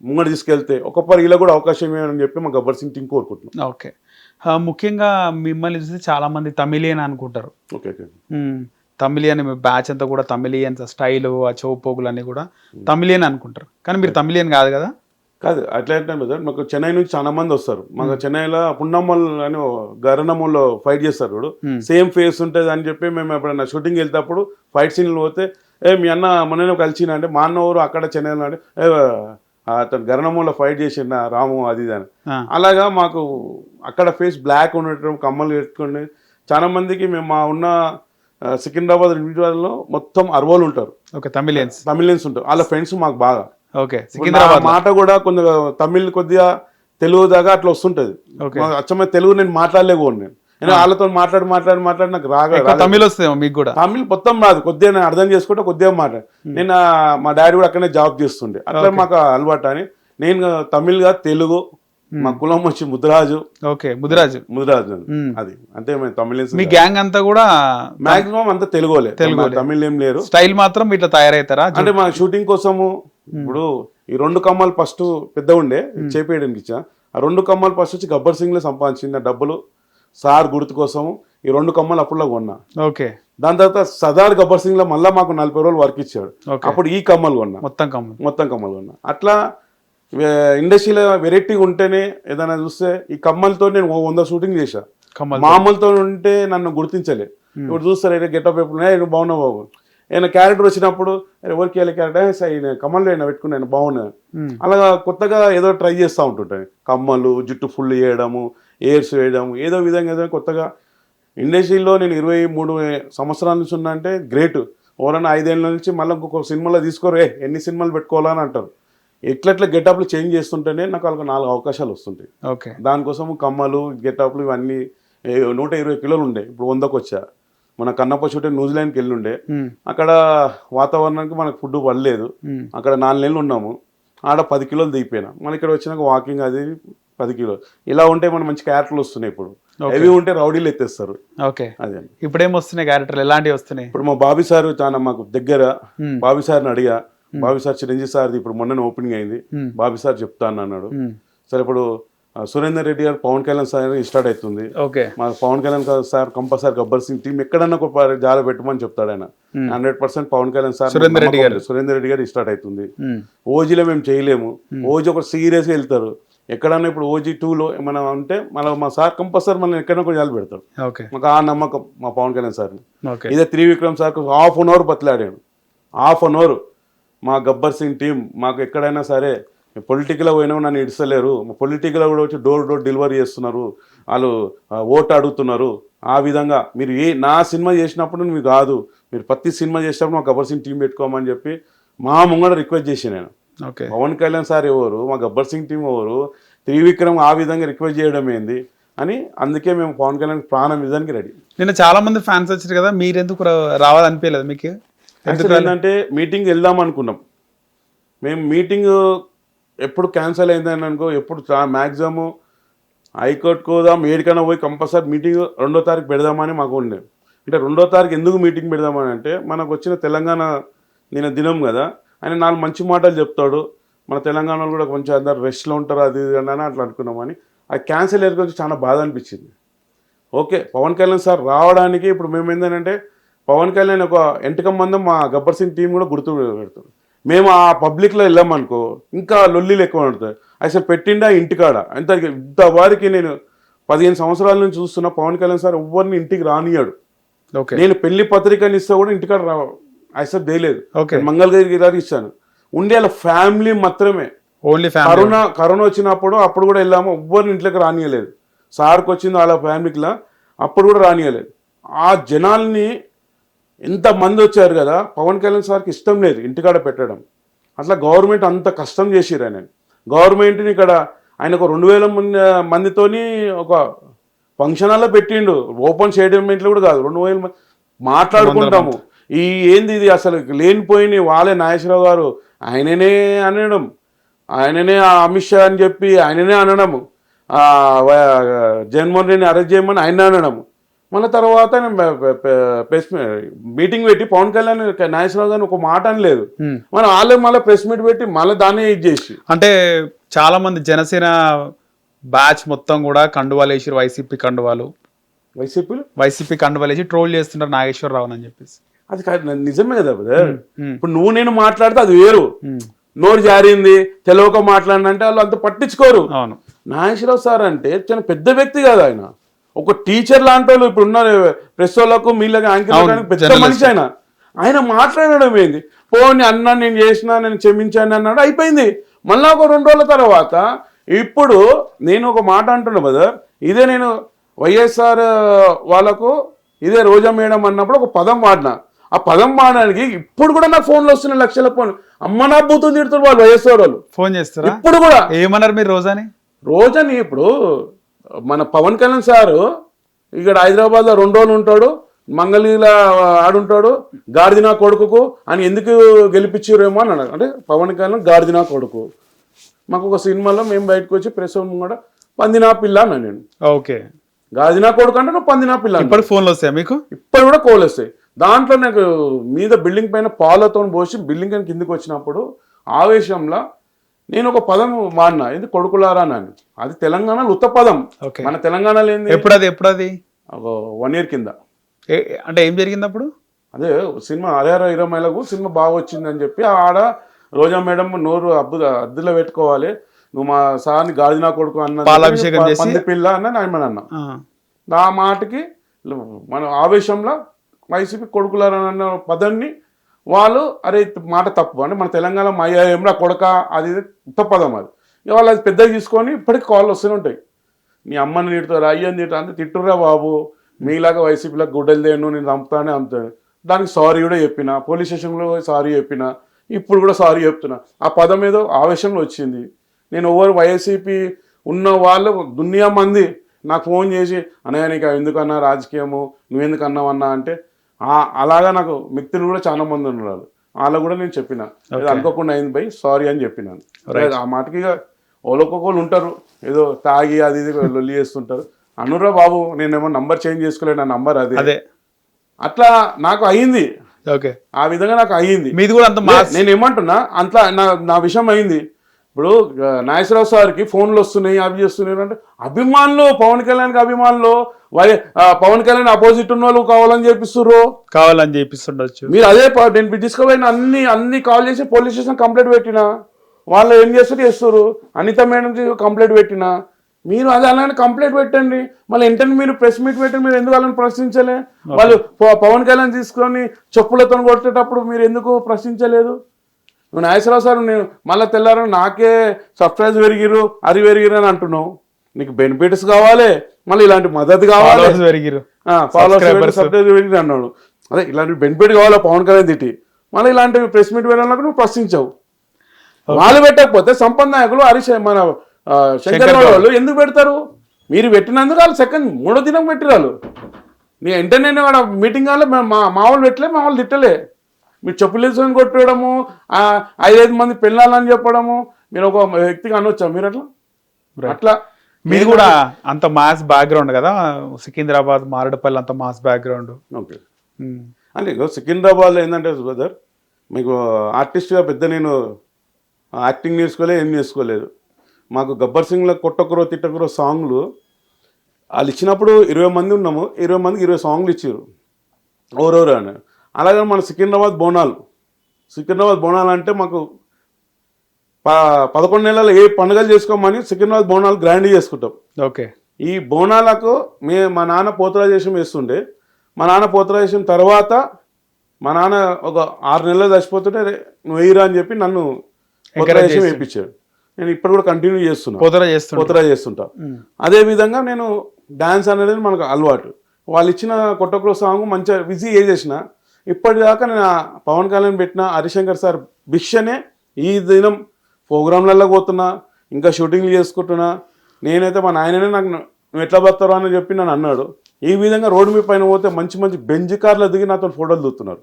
ముంగడు తీసుకెళ్తే ఒక్కొక్కరు ఇలా కూడా అవకాశం ఇవ్వాలని చెప్పి మా గబ్బర్ సింగ్ టీం కోరుకుంటున్నాం. ఓకే, ముఖ్యంగా మిమ్మల్ని చూస్తే చాలా మంది తమిళియన్ అనుకుంటారు. ఓకే, తమిళియన్ బ్యాచ్ అంతా కూడా తమిళియన్స్ స్టైల్, ఆ చౌపోగులు అన్ని కూడా తమిళియన్ అనుకుంటారు, కానీ మీరు తమిళియన్ కాదు కదా? కాదు, అట్లా అంటే మాకు చెన్నై నుంచి చాలా మంది వస్తారు. మాకు చెన్నైలో పున్నమ్మల్ అని గరణమ్మల్లో ఫైట్ చేస్తారు చూడు, సేమ్ ఫేస్ ఉంటుంది అని చెప్పి మేము ఎప్పుడైనా షూటింగ్ వెళ్తేప్పుడు ఫైట్ సీన్లు పోతే మీ అన్న మొన్న కలిసిన అంటే మా అన్న ఊరు అక్కడ చెన్నైలో అంటే అతను గరణమ్మలో ఫైట్ చేసిన రాము అది అని. అలాగా మాకు అక్కడ ఫేస్ బ్లాక్ ఉండటం, కమ్మలు పెట్టుకుని చాలా మందికి మేము మా ఉన్న సికింద్రాబాద్ ఇండివిజువల్లో మొత్తం అరవోలు ఉంటారు. ఓకే, తమిళియన్స్ ఉంటారు. వాళ్ళ ఫ్రెండ్స్ మాకు బాగా. ఓకే, సికింద్రాబాద్ మాట కూడా కొంచెం తమిళ్ కొద్దిగా తెలుగు దాకా అట్లా వస్తుంటది. అచ్చమైన తెలుగు నేను మాట్లాడలేకపోను. నేను వాళ్ళతో మాట్లాడి నాకు రాగా తమిళ్ వస్తుందేమో మీకు కూడా? తమిళ్ మొత్తం రాదు, కొద్దిగా నేను అర్థం చేసుకుంటే కొద్దిగా మాట్లాడు. నేను మా డాడీ కూడా అక్కడనే జాబ్ చేస్తుండే, అట్లా మాకు అలవాటు అని. నేను తమిళ్గా తెలుగు, మా కులం వచ్చి ముద్రాజు. ఓకే, ముద్రాజు అది అంటే మేము తమిళ. మీ గ్యాంగ్ అంతా కూడా మాక్సిమం అంతా తెలుగులే, తమిళ్ ఏం లేరు. స్టైల్ మాత్రం ఇట్లా తయారవుతారా? అంటే మా షూటింగ్ కోసము ఇప్పుడు ఈ 2 కమ్మలు ఫస్ట్ పెద్ద ఉండే చేపేయడానికి ఇచ్చా. ఆ 2 కమ్మలు ఫస్ట్ వచ్చి గబ్బర్ సింగ్ లో సంపాదించిన డబ్బులు సార్ గుర్తు కోసము ఈ 2 కమ్మలు అప్పుడులో కొన్నా. ఓకే, దాని తర్వాత సదార్ గబ్బర్ సింగ్ లో మళ్ళీ మాకు 40 రోజులు వర్క్ ఇచ్చాడు. అప్పుడు ఈ కమ్మలు కొన్నా, మొత్తం కమ్మలు కొన్నా. అట్లా ఇండస్ట్రీలో వెరైటీగా ఉంటేనే ఏదైనా చూస్తే ఈ కమ్మలతో నేను 100 షూటింగ్ చేశా. మామూలుతో ఉంటే నన్ను గుర్తించలే. ఇప్పుడు చూస్తారు గెటప్ ఎప్పుడు బాగున్నావు బాబు, ఏమైనా క్యారెక్టర్ వచ్చినప్పుడు ఎవరికి వెళ్ళే క్యారెక్టర్ కమ్మలు అయినా పెట్టుకున్నాను బాగున్నాను. అలాగా కొత్తగా ఏదో ట్రై చేస్తూ ఉంటుంటాను. కమ్మలు, జుట్టు ఫుల్ వేయడము, ఎయిర్స్ వేయడము, ఏదో విధంగా ఏదో కొత్తగా. ఇండస్ట్రీలో నేను 23 సంవత్సరాల నుంచి ఉన్నా అంటే గ్రేట్. ఎవరైనా 5 ఏళ్ళ నుంచి మళ్ళీ ఇంకొక సినిమాలో తీసుకోరు, ఎన్ని సినిమాలు పెట్టుకోవాలని అంటారు. ఎట్లట్లా గెటప్లు చేంజ్ చేస్తుంటేనే నాకు వాళ్ళకి 4 అవకాశాలు వస్తుంటాయి. ఓకే, దానికోసం కమ్మలు, గెటప్లు ఇవన్నీ 120 కిలోలు ఉండే, ఇప్పుడు 100కి వచ్చా. మన కన్నప్ప షూటింగ్ న్యూజిలాండ్కి వెళ్ళి ఉండే, అక్కడ వాతావరణానికి మనకు ఫుడ్ పడలేదు. అక్కడ 4 నెలలు ఉన్నాము, ఆడ 10 కిలోలు దిగిపోయినా. మన ఇక్కడ వచ్చినాక వాకింగ్ అది 10 కిలోలు. ఇలా ఉంటే మన మంచి క్యారెక్టర్లు వస్తున్నాయి. ఇప్పుడు అవి ఉంటే రౌడీలు ఎత్తేస్తారు. ఓకే, అదే ఇప్పుడు ఏమొస్తున్నాయి క్యారెక్టర్లు, ఎలాంటివి వస్తున్నాయి? ఇప్పుడు మా బాబీ సార్ చాలా మాకు దగ్గర. బాబీ సార్ని అడిగా, బాబీ సార్ చిరంజీవి సార్ది ఇప్పుడు మొన్న ఓపెనింగ్ అయింది, బాబీ సార్ చెప్తాను అన్నాడు. సరే, ఇప్పుడు సురేందర్ రెడ్డి గారు పవన్ కళ్యాణ్ సార్ స్టార్ట్ అవుతుంది. మా Pawan Kalyan sir compulsory Gabbar Singh team ఎక్కడన్నా ఒక జాల పెట్టమని చెప్తాడు ఆయన. 100% పవన్ కళ్యాణ్ సార్, సురేందర్ రెడ్డి గారు స్టార్ట్ అవుతుంది. ఓజీలో మేము చేయలేము, ఓజీ ఒక సీరియస్గా వెళ్తారు. ఎక్కడన్నా ఇప్పుడు OG 2లో ఏమైనా ఉంటే మా సార్ కంపల్సరీ మనం ఎక్కడన్నా కూడా జాలి పెడతాడు. మాకు ఆ నమ్మకం మా పవన్ కళ్యాణ్ సార్ని. ఇదే త్రివిక్రమ్ సార్ ½ అన్ అవర్ బతిలాడాడు, ½ అన్ అవర్. మా గబ్బర్ సింగ్ టీం మాకు ఎక్కడైనా సరే పొలిటికల్గా పోయినా నన్ను ఇడిస్తలేరు, పొలిటికల్గా కూడా వచ్చి డోర్ డెలివరీ చేస్తున్నారు, వాళ్ళు ఓటు అడుగుతున్నారు. ఆ విధంగా మీరు నా సినిమా చేసినప్పుడు మీరు కాదు, మీరు ప్రతి సినిమా చేసినప్పుడు మా గబ్బర్ సింగ్ టీం పెట్టుకోమని చెప్పి మా ముంగడ రిక్వెస్ట్ చేసి నేను. పవన్ కళ్యాణ్ సార్ ఎవరు, మా గబ్బర్ సింగ్ టీం ఎవరు, త్రివిక్రమ్ ఆ విధంగా రిక్వెస్ట్ చేయడం ఏంది అని. అందుకే మేము పవన్ కళ్యాణ్ ప్రాణం ఇదానికి రెడీ. నిన్న చాలా మంది ఫ్యాన్స్ వచ్చారు కదా, మీరెందుకు రావాలనిపించలేదు మీకు? ఎందుకంటే మీటింగ్ వెళ్దాం అనుకున్నాం మేము. మీటింగ్ ఎప్పుడు క్యాన్సిల్ అయిందని అనుకో, ఎప్పుడు మ్యాక్సిమం హైకోర్టుకు పోదాం, ఏడికైనా పోయి కంపల్సరీ మీటింగ్ 2వ తారీఖు పెడదామని మాకు ఉండే. అంటే 2వ తారీఖు ఎందుకు మీటింగ్ పెడదామని అంటే, మనకు వచ్చిన తెలంగాణ దినం కదా, ఆయన 4 మంచి మాటలు చెప్తాడు, మన తెలంగాణలో కూడా కొంచెం అందరు రెస్ట్లో ఉంటారు అది అని అట్లా అనుకున్నామని. అది క్యాన్సిల్ అయ్యే కొంచెం చాలా బాధ అనిపించింది. ఓకే, పవన్ కళ్యాణ్ సార్ రావడానికి ఇప్పుడు మేము ఏంటంటే, పవన్ కళ్యాణ్ ఒక ఎంటకం మందం మా గబ్బర్ సింగ్ టీం కూడా గుర్తు పెడతాడు. మేము ఆ పబ్లిక్లో వెళ్ళామనుకో ఇంకా లొల్లీలు ఎక్కువ పడతాయి. అసలు పెట్టిండా ఇంటికాడ ఇంతవారికి నేను 15 సంవత్సరాల నుంచి చూస్తున్న పవన్ కళ్యాణ్ సార్ ఎవరిని ఇంటికి రానియాడు. నేను పెళ్లి పత్రికని ఇస్తా కూడా ఇంటికాడ అసలు చేయలేదు. మంగళగిరి గారికి ఇచ్చాను, ఉండే వాళ్ళ ఫ్యామిలీ మాత్రమే. Only family. కరోనా వచ్చినప్పుడు అప్పుడు కూడా వెళ్ళాము, ఎవ్వరిని ఇంట్లోకి రానియలేదు. సార్కి వచ్చింది వాళ్ళ ఫ్యామిలీకిలా, అప్పుడు కూడా రానియలేదు. ఆ జనాల్ని ఎంతమంది వచ్చారు కదా, పవన్ కళ్యాణ్ సార్కి ఇష్టం లేదు ఇంటికాడ పెట్టడం. అట్లా గవర్నమెంట్ అంత కష్టం చేసిరు ఆయన. గవర్నమెంట్ని ఇక్కడ ఆయన ఒక 2000 మందితోని ఒక ఫంక్షన్ హాల్లో పెట్టిండు. ఓపెన్ స్టేడియంలో కూడా కాదు, 2000 మంది మాట్లాడుకుంటాము. ఈ ఏంది ఇది అసలు లేనిపోయిన వాళ్ళే నాగేశ్వరరావు గారు ఆయననే అనడం, ఆయననే అమిత్ షా అని చెప్పి ఆయననే అనడము, జగన్మోహన్ రెడ్డిని అరెస్ట్ చేయమని ఆయన అనడము. మళ్ళీ తర్వాత ప్రెస్ మీటింగ్ పెట్టి పవన్ కళ్యాణ్ నాగేశ్వరరావు గారిని ఒక మాట అనలేదు. మనం వాళ్ళే మళ్ళీ ప్రెస్ మీట్ పెట్టి మళ్ళీ దాన్ని ఇది చేసి, అంటే చాలా మంది జనసేన బ్యాచ్ మొత్తం కూడా కండువాలు వేసి వైసీపీ కండువాలు వేసి ట్రోల్ చేస్తుంటారు నాగేశ్వరరావు అని చెప్పేసి. అది కాదు, నిజమే కదా బ్రదర్. ఇప్పుడు నువ్వు నేను మాట్లాడితే అది వేరు, నోరు జారింది తెలియక మాట్లాడినంటే వాళ్ళు అంత పట్టించుకోరు. అవును, నాగేశ్వరరావు సార్ అంటే చాలా పెద్ద వ్యక్తి కదా ఆయన, ఒక టీచర్ లాంటి వాళ్ళు ఇప్పుడు ఉన్న ప్రెస్ వాళ్ళకు మీళ్ళకి యాంకర్ పెద్ద మనిషి ఆయన. ఆయన మాట్లాడడం ఏంది, పోనీ అన్నా నేను చేసినా నేను క్షమించాను అన్నాడు, అయిపోయింది. మళ్ళా ఒక 2 రోజుల తర్వాత ఇప్పుడు నేను ఒక మాట అంటున్నా బ్రదర్, ఇదే నేను వైఎస్ఆర్ వాళ్ళకు ఇదే రోజా మేడం అన్నప్పుడు ఒక పదం వాడినా. ఆ పదం వాడడానికి ఇప్పుడు కూడా నాకు ఫోన్లు వస్తున్నాయి, లక్షల ఫోన్. అమ్మ నా బూతులు తిడుతున్నారు వాళ్ళు, వైఎస్ఆర్ వాళ్ళు ఫోన్ చేస్తారా ఇప్పుడు కూడా. ఏమన్నారు మీరు రోజాని? ఇప్పుడు మన పవన్ కళ్యాణ్ సారు ఇక్కడ హైదరాబాద్లో 2 రోజులు ఉంటాడు, మంగళగిరిలో ఆడుంటాడు, గాడిదినా కొడుకుకు అని ఎందుకు గెలిపించారేమో అని అన్నాడు. అంటే పవన్ కళ్యాణ్ గాడిదినా కొడుకు. మాకు ఒక సినిమాలో మేము బయటకు వచ్చి ప్రెస్ కూడా పందినా పిల్ల అన్నా నేను. ఓకే, గాడిదినా కొడుకు అంటే నువ్వు పందినా పిల్ల. ఇప్పుడు ఫోన్లు వస్తాయి మీకు? ఇప్పుడు కూడా కోల్ వస్తాయి. దాంట్లో నాకు మీద బిల్డింగ్ పైన పాలతో పోసి బిల్డింగ్ అని కిందికి వచ్చినప్పుడు ఆవేశంలో నేను ఒక పదం వాడినా, ఇది కొడుకులారా అని. అది తెలంగాణలో ఉత్త పదం, మన తెలంగాణలో ఏంది. ఎప్పుడు అది 1 year కింద. అంటే ఏం జరిగింది అప్పుడు? అదే సినిమా 20 మైలకు సినిమా బాగా వచ్చిందని చెప్పి ఆడ రోజా మేడం నోరు అద్దులో పెట్టుకోవాలి, నువ్వు మా సార్ని గాడినా కొడుకు అన్న పంది పిల్ల అన్న ఆయన అన్నా. ఆ మాటకి మన ఆవేశంలో వైసీపీ కొడుకులారన్న పదాన్ని వాళ్ళు అరే మాట తప్పు అంటే మన తెలంగాణ ఏమరా కొడక అది తప్పదం. అది ఇక వాళ్ళు అది పెద్దగా తీసుకొని ఇప్పటికి కాళ్ళు వస్తూనే ఉంటాయి. నీ అమ్మని తిడతారు, అయ్యని తిడతారు, అంతే తిట్టుర్రా బాబు, మీలాగా వైసీపీలకు గుడ్డలు తేను, నేను చంపుతానే అమ్ముతాను. దానికి సారీ కూడా చెప్పిన, పోలీస్ స్టేషన్లో సారీ చెప్పిన, ఇప్పుడు కూడా సారీ చెప్తున్నా. ఆ పదం ఏదో ఆవేశంలో వచ్చింది. నేను ఎవరు వైసీపీ ఉన్న వాళ్ళు దునియా మంది నాకు ఫోన్ చేసి అన్నయ్య నీకు ఎందుకన్నా రాజకీయము, నువ్వెందుకు అన్నావన్నా అంటే అలాగా నాకు మిత్రులు కూడా చాలా మంది ఉన్నారు. వాళ్ళకు కూడా నేను చెప్పిన అనుకోకుండా అయింది బై సారీ అని చెప్పినాను. ఆ మాటకి ఒక్కొక్కరు ఉంటారు ఏదో తాగి అది ఇది లొల్లి చేస్తుంటారు. అనురా బాబు నేనేమో నంబర్ చేంజ్ చేసుకోలేదు, నా నంబర్ అదే. అట్లా నాకు అయింది, ఆ విధంగా నాకు అయ్యింది. నేను ఏమంటున్నా అంతా నా విషయం అయింది. ఇప్పుడు నాగేశ్వరరావు సార్కి ఫోన్లు వస్తున్నాయి, అవి చేస్తున్నాయి అంటే అభిమానులు, పవన్ కళ్యాణ్కి అభిమానులు పవన్ కళ్యాణ్ అపోజిట్ ఉన్న వాళ్ళు కావాలని చేపిస్తుండొచ్చు. మీరు అదే నేను తీసుకోపోయిన అన్ని కాల్ చేసి పోలీస్ స్టేషన్ కంప్లైంట్ పెట్టినా, వాళ్ళు ఏం చేస్తారు అనిత మేడం కంప్లైంట్ పెట్టినా. మీరు అది అలానే కంప్లైంట్ పెట్టండి, మళ్ళీ వెంటనే మీరు ప్రెస్ మీట్ పెట్టండి. మీరు ఎందుకు వాళ్ళని ప్రశ్నించలే? వాళ్ళు పవన్ కళ్యాణ్ తీసుకొని చెప్పులతో కొట్టేటప్పుడు మీరు ఎందుకు ప్రశ్నించలేదు? నువ్వు నాగేశ్వరరావు సార్ నేను మళ్ళీ తెల్లారని నాకే సబ్స్క్రైబ్ పెరిగిరు, అది పెరిగిరు అని అంటున్నావు. నీకు బెనిఫిట్స్ కావాలి, మళ్ళీ ఇలాంటి మద్దతు కావాలి, సబ్స్క్రైబ్ పెరిగిరు అన్నాడు. అదే ఇలాంటి బెనిఫిట్ కావాలా పవన్ కళ్యాణ్ తిట్టి, మళ్ళీ ఇలాంటి ప్రెస్ మీట్ వెళ్ళాలకు నువ్వు ప్రశ్నించావు. వాళ్ళు పెట్టకపోతే సంపన్న నాయకులు హరీష్ మన శంకర్ వాళ్ళు ఎందుకు పెడతారు? మీరు పెట్టినందుకు వాళ్ళు సెకండ్ 3వ దినం పెట్టిరాళ్ళు. నీ వెంటనే వాడు మీటింగ్ కావాలి, మా వాళ్ళు పెట్టలే, మా వాళ్ళు తిట్టలే. మీరు చెప్పులు వేసుకొని కొట్టడము, 5 మంది పెళ్ళాలని చెప్పడము, మీరు ఒక వ్యక్తిగా అనొచ్చా మీరు? అట్లా మీరు కూడా అంత మాస్ బ్యాక్గ్రౌండ్ కదా, సికింద్రాబాద్ మారడపల్లి అంత మాస్ బ్యాక్గ్రౌండ్. ఓకే, అంటే సికింద్రాబాద్లో ఏంటంటే బ్రదర్ మీకు ఆర్టిస్ట్గా పెద్ద నేను యాక్టింగ్ నేర్చుకోలేదు, ఏం నేర్చుకోలేదు. మాకు గబ్బర్ సింగ్లో కొట్టకురో తిట్టకురో సాంగ్లు వాళ్ళు ఇచ్చినప్పుడు 20 మంది ఉన్నాము, 20 మందికి 20 సాంగ్లు ఇచ్చారు ఓరెవరు అని. అలాగే మన సికింద్రాబాద్ బోనాలు అంటే మాకు 11 నెలలు ఏ పండుగలు చేసుకోమని సికింద్రాబాద్ బోనాలు గ్రాండ్ చేసుకుంటాం. ఓకే, ఈ బోనాలకు మా నాన్న పోతరాజేశం వేస్తుండే. మా నాన్న పోతరాజేశం తర్వాత మా నాన్న ఒక 6 నెలలు చచ్చిపోతుంటే "అరే, నువ్వు వేయరా" అని చెప్పి నన్ను కొత్తరేషన్ వేయించాడు. నేను ఇప్పుడు కూడా కంటిన్యూ చేస్తున్నా, కొత్తరా చేస్తుంటా. అదే విధంగా నేను డాన్స్ అనేది మనకు అలవాటు. వాళ్ళు ఇచ్చిన కొట్టకులో సాంగ్ మంచిగా బిజీ చేసేసిన. ఇప్పటిదాకా నేను పవన్ కళ్యాణ్ పెట్టిన హరిశంకర్ సార్ భిక్షనే ఈ దినం ప్రోగ్రాంలలో పోతున్నా, ఇంకా షూటింగ్లు చేసుకుంటున్నా. నేనైతే మా నాయననే నాకు నువ్వు ఎట్లా బతారో అని చెప్పి నన్ను అన్నాడు. ఈ విధంగా రోడ్డు మీద పైన పోతే మంచి మంచి బెంజ్ కార్లో దిగి నాతో ఫోటోలు దిగుతున్నారు.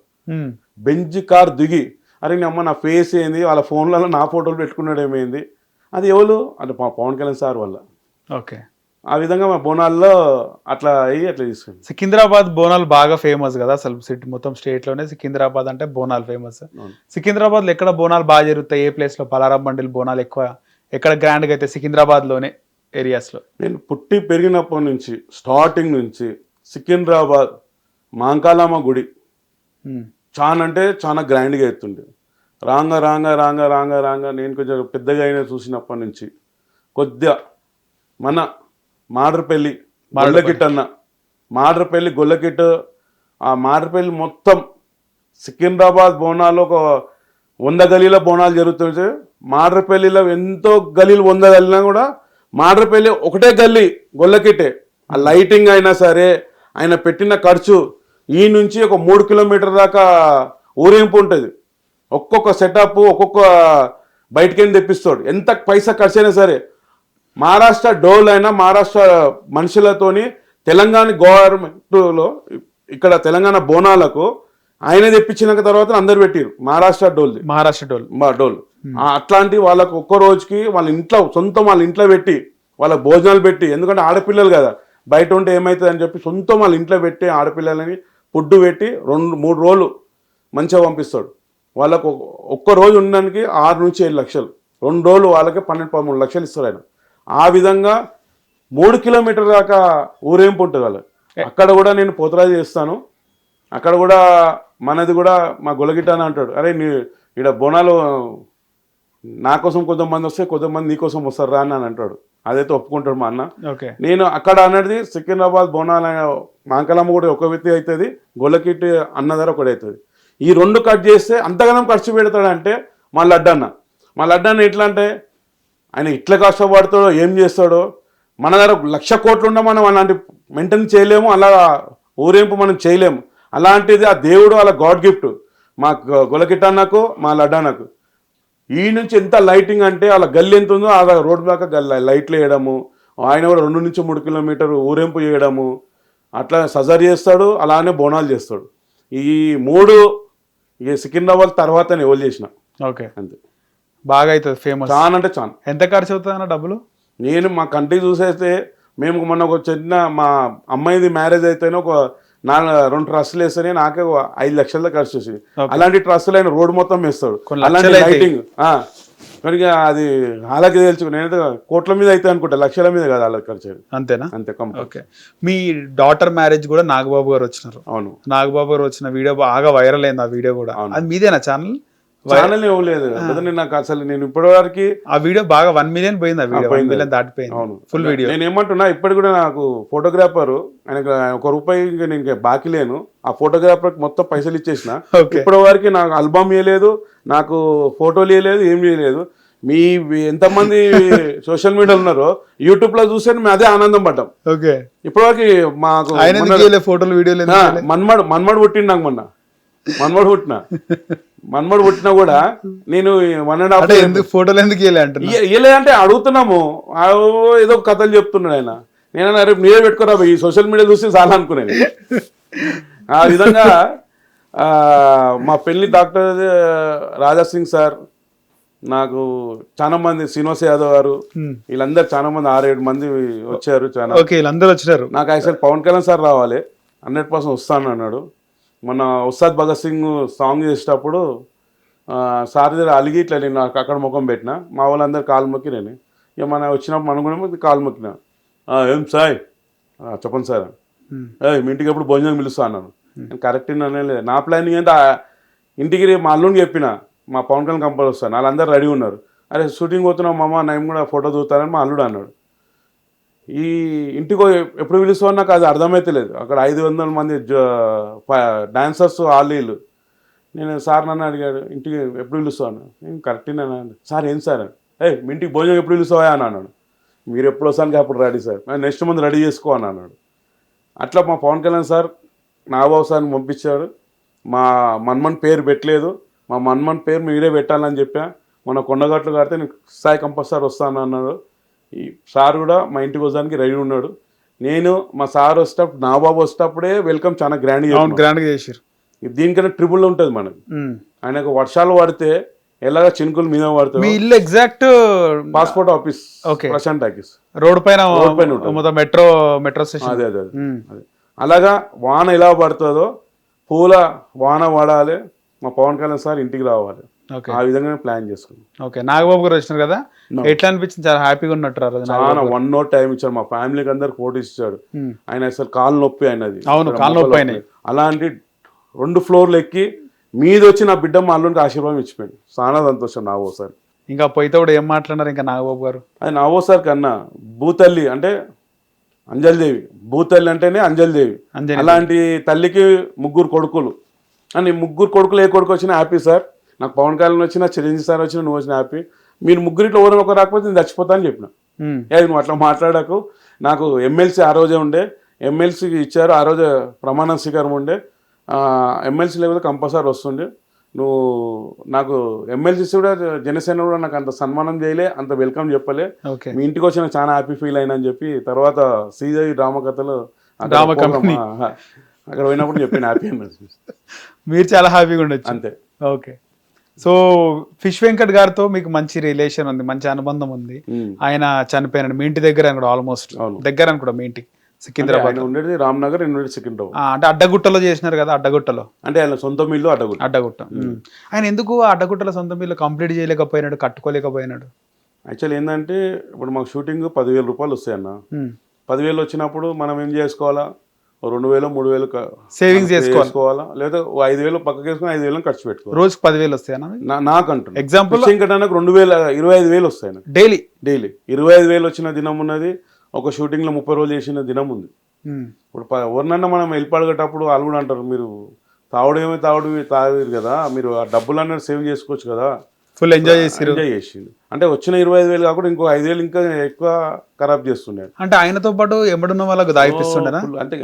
బెంజ్ కార్ దిగి అరే నీ అమ్మ నా ఫేస్ ఏంది, వాళ్ళ ఫోన్లలో నా ఫోటోలు పెట్టుకున్నాడు ఏమైంది, అది ఎవరు అంటే పవన్ కళ్యాణ్ సార్ వల్ల. ఓకే, ఆ విధంగా మా బోనాల్లో అట్లా అయ్యి అట్లా తీసుకుంది. సికింద్రాబాద్ బోనాలు బాగా ఫేమస్ కదా అసలు మొత్తం స్టేట్ లోనే సికింద్రాబాద్ అంటే బోనాలు ఫేమస్. సికింద్రాబాద్ లో ఎక్కడ బోనాలు బాగా జరుగుతాయి, ఏ ప్లేస్ లో పలారం బండిలు బోనాలు ఎక్కువ ఎక్కడ గ్రాండ్ గా అయితే సికింద్రాబాద్ లోనే ఏరియాస్ లో. నేను పుట్టి పెరిగినప్పటి నుంచి స్టార్టింగ్ నుంచి సికింద్రాబాద్ మాంకాలమ్మ గుడి చాలా అంటే చాలా గ్రాండ్గా ఎత్తుండే. రాంగా రాంగా రాంగా రాంగా రాంగా నేను కొంచెం పెద్దగా అయినా చూసినప్పటి నుంచి కొద్దిగా మన మాడ్రపల్లి గొల్లకిట్ అన్న మాడ్రపల్లి గొల్లకిట్ ఆ మాడ్రపల్లి మొత్తం సికింద్రాబాద్ బోనాలు ఒక 100 గలీల బోనాలు జరుగుతుంటే మాడ్రపల్లిలో ఎంతో గలీలు 100 గలీనా కూడా మాడ్రపల్లి ఒకటే గల్లీ గొల్లకిట్టే. ఆ లైటింగ్ అయినా సరే ఆయన పెట్టిన ఖర్చు ఈ నుంచి ఒక 3 కిలోమీటర్ దాకా ఊరేంపు ఉంటుంది. ఒక్కొక్క సెటప్ ఒక్కొక్క బయటకెళ్ళి తెప్పిస్తాడు. ఎంత పైసా ఖర్చు అయినా సరే మహారాష్ట్ర డోల్ అయినా మహారాష్ట్ర మనుషులతోని తెలంగాణ గవర్నమెంట్లో ఇక్కడ తెలంగాణ బోనాలకు ఆయన తెప్పించిన తర్వాత అందరు పెట్టిరు మహారాష్ట్ర డోల్. అట్లాంటి వాళ్ళకు ఒక్క రోజుకి వాళ్ళ ఇంట్లో సొంతం వాళ్ళ ఇంట్లో పెట్టి వాళ్ళ భోజనాలు పెట్టి, ఎందుకంటే ఆడపిల్లలు కదా బయట ఉంటే ఏమవుతుంది అని చెప్పి సొంతం వాళ్ళ ఇంట్లో పెట్టి ఆడపిల్లలని ఫుడ్ పెట్టి 2-3 రోజులు మంచిగా పంపిస్తాడు. వాళ్ళకు ఒక్క రోజు ఉండడానికి 6 నుంచి 7 లక్షలు, 2 రోజులు వాళ్ళకి 12-13 లక్షలు ఇస్తారు ఆయన. ఆ విధంగా 3 కిలోమీటర్ దాకా ఊరేంపు ఉంటుంది వాళ్ళు. అక్కడ కూడా నేను పోతరాజు చేస్తాను. అక్కడ కూడా మనది కూడా మా గొలగిట అని అంటాడు, అరే నీ ఇక్కడ బోనాలు నా కోసం కొంతమంది వస్తే కొంతమంది నీకోసం వస్తారు రా అని అంటాడు. అదైతే ఒప్పుకుంటాడు మా అన్న. నేను అక్కడ అనేది సికింద్రాబాద్ బోనాల మాంకలమ్మ కూడా ఒక వ్యక్తి అవుతుంది, గొల్లకిట్ అన్నదారు ఒకటి అవుతుంది. ఈ 2 కట్ చేస్తే అంతగానం ఖర్చు పెడతాడంటే మా లడ్డన్న ఎట్లా అంటే ఆయన ఇట్లా కష్టపడతాడో ఏం చేస్తాడో. మన దగ్గర 1,00,000 కోట్లు ఉండ మనం అలాంటి మెయింటైన్ చేయలేము, అలా ఊరేంపు మనం చేయలేము. అలాంటిది ఆ దేవుడు అలా గాడ్ గిఫ్ట్ మా గొల్లకిట్ అన్నకు మా లడ్డన్నకు. ఈ నుంచి ఎంత లైటింగ్ అంటే అలా గల్లి ఎంత ఉందో ఆ రోడ్డు దాకా లైట్లు వేయడము, ఆయన కూడా 2 నుంచి 3 కిలోమీటర్ ఊరేంపు చేయడము, అట్లా సజర్ చేస్తాడు, అలానే బోనాలు చేస్తాడు. ఈ 3 ఇక సికింద్రాబాద్ తర్వాతనే ఎవరు చేసిన. ఓకే, అంతే బాగా అవుతుంది ఫేమస్. చాలా అంటే చాలా. ఎంత ఖర్చు అవుతుంది అన్న డబ్బులు? నేను మా కంటికి చూసేస్తే మేము మొన్న ఒక చిన్న మా అమ్మాయిది మ్యారేజ్ అయితేనే ఒక 2 ట్రస్సులు వేస్తేనే నాకే 5 లక్షల ఖర్చు వచ్చింది. అలాంటి ట్రస్సులు ఆయన రోడ్డు మొత్తం వేస్తాడు, అలాంటి లైటింగ్. కనుక అది వాళ్ళకి తెలుసు. నేనైతే కోట్ల మీద అయితే అనుకుంటా, లక్షల మీద కాదు వాళ్ళకి ఖర్చు. అంతేనా? అంతే. ఓకే. మీ డాటర్ మ్యారేజ్ కూడా నాగబాబు గారు వచ్చినారు. అవును, నాగబాబు గారు వచ్చిన వీడియో బాగా వైరల్ అయింది. ఆ వీడియో కూడా అది మీదేనా ఛానల్? ఇవ్వలేదు నాకు అసలు. నేను ఇప్పటి వరకు ఆ వీడియో బాగా 1 మిలియన్ పోయింది. ఆ వీడియో 1 మిలియన్ దాటిపోయింది ఫుల్ వీడియో. నేను ఏమంటున్నా, ఇప్పటి కూడా నాకు ఫోటోగ్రాఫర్ ఆయనకు ₹1 నేను బాకీ లేను. ఆ ఫోటోగ్రాఫర్ మొత్తం పైసలు ఇచ్చేసిన. ఇప్పటి వరకు నాకు ఆల్బమ్ ఇవ్వలేదు, నాకు ఫోటోలు ఇవ్వలేదు, ఏం చేయలేదు. మీ ఎంతమంది సోషల్ మీడియాలో ఉన్నారో యూట్యూబ్ లో చూస్తే మేము అదే ఆనందం పడ్డాం. ఓకే, ఇప్పటివరకు మాకు ఫోటోలు వీడియోలు మన్మడు పుట్టిండు నాకు మొన్న. మన్మడు పుట్టినా కూడా నేను 1.5 ఫోటోలు ఎందుకు ఇవ్వలేదంటే అడుగుతున్నాము. ఏదో కథలు చెప్తున్నాడు ఆయన. నేను రేపు నీరే పెట్టుకోరా ఈ సోషల్ మీడియా చూసి చాలా అనుకునేది. ఆ విధంగా మా పెళ్లి డాక్టర్ రాజాసింగ్ సార్, నాకు చాలా మంది, శ్రీనివాస్ యాదవ్ గారు, వీళ్ళందరూ చాలా మంది 6-7 మంది వచ్చారు. వీళ్ళందరూ వచ్చినారు. నాకు యాక్చువల్ పవన్ కళ్యాణ్ సార్ రావాలి 100% వస్తాను అన్నాడు. మొన్న ఉస్తాద్ భగత్ సింగ్ సాంగ్ చేసేటప్పుడు సార్ దగ్గర అలిగి ఇట్లా నేను అక్కడ ముఖం పెట్టిన. మా వాళ్ళందరూ కాలు మొక్కి నేను ఇక మన వచ్చినప్పుడు మనం కూడా కాలు మొక్కిన. ఏం సాయ్ చెప్పండి సార్, మీ ఇంటికి ఎప్పుడు భోజనం పిలుస్తా అన్నాను. నేను కరెక్ట్ లేదు. నా ప్లానింగ్ అంటే ఇంటికి మా అల్లుడిని చెప్పిన మా పవన్ కళ్యాణ్ కంపెనీ వస్తాను. వాళ్ళందరూ రెడీ ఉన్నారు. అరే షూటింగ్ పోతున్నాం మామ, నేను కూడా ఫోటో చూస్తానని మా అల్లుడు అన్నాడు. ఈ ఇంటికి ఎప్పుడు పిలుస్తామని నాకు అది అర్థమైతే లేదు. అక్కడ 500 మంది డాన్సర్స్ ఆలీలు నేను సార్ నన్ను అడిగాడు ఇంటికి ఎప్పుడు పిలుస్తాను నేను కరెక్ట్గా సార్ ఏం సార్ మీ ఇంటికి భోజనం ఎప్పుడు పిలుస్తావా అని అన్నాడు. మీరు ఎప్పుడు వస్తానికి అప్పుడు ready sir next month ready చేసుకో అని అన్నాడు. అట్లా మా పవన్ కళ్యాణ్ సార్ నాగబాబు సార్ని పంపించాడు. మా మన్మన్ పేరు పెట్టలేదు, మా మన్మన్ పేరు మీరే పెట్టాలని చెప్పా. మొన్న కొండగట్లు కడితే నేను సాయి కంపల్సరీ వస్తాను అన్నాడు. ఈ సార్ కూడా మా ఇంటికి వస్తానికి రెడీ ఉన్నాడు. నేను మా సార్ వచ్చేటప్పుడు నాగబాబు వచ్చేటప్పుడే వెల్కమ్ చాలా గ్రాండ్గా చేసారు. దీనికన్నా ట్రిపుల్ ఉంటుంది మనకి. ఆయనకు వర్షాలు పడితే ఎలాగ చినుకులు మీద పడుతుంది. మీ ఇల్లు exact passport office Prashanth talkies road పైన మెట్రో స్టేషన్. అదే అదే అదే అలాగా వాన ఎలా పడుతుందో పూల వాన పడాలి, మా పవన్ కళ్యాణ్ సార్ ఇంటికి రావాలి, ఆ విధంగా ప్లాన్ చేసుకున్నాం. ఓకే, నాగబాబు గారు వచ్చినారు కదా, ఎట్లా అనిపించింది? చాలా హ్యాపీగా ఉన్నట్టు చాలా 1 hour టైం ఇచ్చాడు, మా ఫ్యామిలీకి అందరికి ఫోటో ఇచ్చాడు. ఆయన అసలు కాలు నొప్పి అయినది. అవును, కాలు నొప్పి అయినాయి. అలాంటి 2 floorలు ఎక్కి మీద వచ్చి నా బిడ్డ మా అల్లునికి ఆశీర్వాదం ఇచ్చిపోయింది. చాలా సంతోషం నాగబాబు సార్. ఇంకా పోయితే కూడా ఏం మాట్లాడినారు ఇంకా నాగబాబు గారు? అది నాగబాబు సార్ కన్నా భూతల్లి అంటే అంజలిదేవి, భూతల్లి అంటేనే అంజలిదేవి. అలాంటి తల్లికి 3 కొడుకులు అని 3 కొడుకులు ఏ కొడుకు వచ్చినా హ్యాపీ సార్. నాకు పవన్ కళ్యాణ్ వచ్చినా, చిరంజీవి సార్ వచ్చినా, నువ్వు వచ్చిన హ్యాపీ. మీరు 3 ఎవరైనా ఒకరు రాకపోతే నేను చచ్చిపోతా అని చెప్పిన. నువ్వు అట్లా మాట్లాడకు, నాకు ఎమ్మెల్సీ ఆ రోజే ఉండే, ఎమ్మెల్సీకి ఇచ్చారు ఆ రోజే ప్రమాణ స్వీకారం ఉండే, ఎమ్మెల్సీ లేకపోతే కంపల్సరీ వస్తుండే. నువ్వు నాకు ఎమ్మెల్సీ కూడా జనసేన కూడా నాకు అంత సన్మానం చేయలే, అంత వెల్కమ్ చెప్పలే, మీ ఇంటికి వచ్చి నాకు చాలా హ్యాపీ ఫీల్ అయినా అని చెప్పి తర్వాత శ్రీదేవి డ్రామకథలు అక్కడ పోయినప్పుడు చెప్పిన హ్యాపీ అన్నది. మీరు చాలా హ్యాపీగా ఉండొచ్చు అంతే. ఓకే, సో ఫిష్ వెంకట్ గారితో మీకు మంచి రిలేషన్ ఉంది, మంచి అనుబంధం ఉంది. ఆయన చనిపోయినాడు మీ ఇంటి దగ్గర కూడా, ఆల్మోస్ట్ దగ్గర అనుకుంటా మీ ఇంటికి. సికింద్రాబాద్ ఉండేది రామ్నగర్, ఉండేది సికింద్రాబాద్. అంటే అడ్డగుట్టలో చేసినారు కదా, అడ్డగుట్టలో అంటే ఆయన సొంత మిల్లు అడ్డగుట్ట. ఆయన ఎందుకు అడ్డగుట్టలో సొంత మిల్లు కంప్లీట్ చేయలేకపోయినాడు, కట్టుకోలేకపోయినాడు? యాక్చువల్ ఏంటంటే ఇప్పుడు మాకు షూటింగ్ 10,000 రూపాయలు వస్తాయన్న. 10,000 వచ్చినప్పుడు మనం ఏం చేసుకోవాలా, 2,000 3,000 సేవింగ్స్ చేసుకోవాలా, లేదా 5,000 పక్కకి వేసుకుని 5,000 ఖర్చు పెట్టుకోవాలి. రోజుకి 10,000 వస్తాయన్నా నాకు ఎగ్జాంపుల్. ఇంకటానికి 25,000 వస్తాయి డైలీ. 25,000 వచ్చిన దినం ఉన్నది, ఒక షూటింగ్ లో 30 రోజులు చేసిన దినం ఉంది. ఇప్పుడు ఎవరినన్నా మనం వెళ్ళిపడగేటప్పుడు వాళ్ళు కూడా అంటారు, మీరు తాగేది కదా, మీరు ఆ డబ్బులు అన్నది సేవ్ చేసుకోవచ్చు కదా. ఫుల్ ఎంజాయ్ చేసింది. అంటే వచ్చిన 25,000 కాకుండా ఇంకో 5,000 ఇంకా ఎక్కువ ఖరాబ్ చేస్తున్నాడు. అంటే ఆయనతో పాటు ఎమ్మడున్న వాళ్ళకు దాయిపిస్తుండేనా? అంటే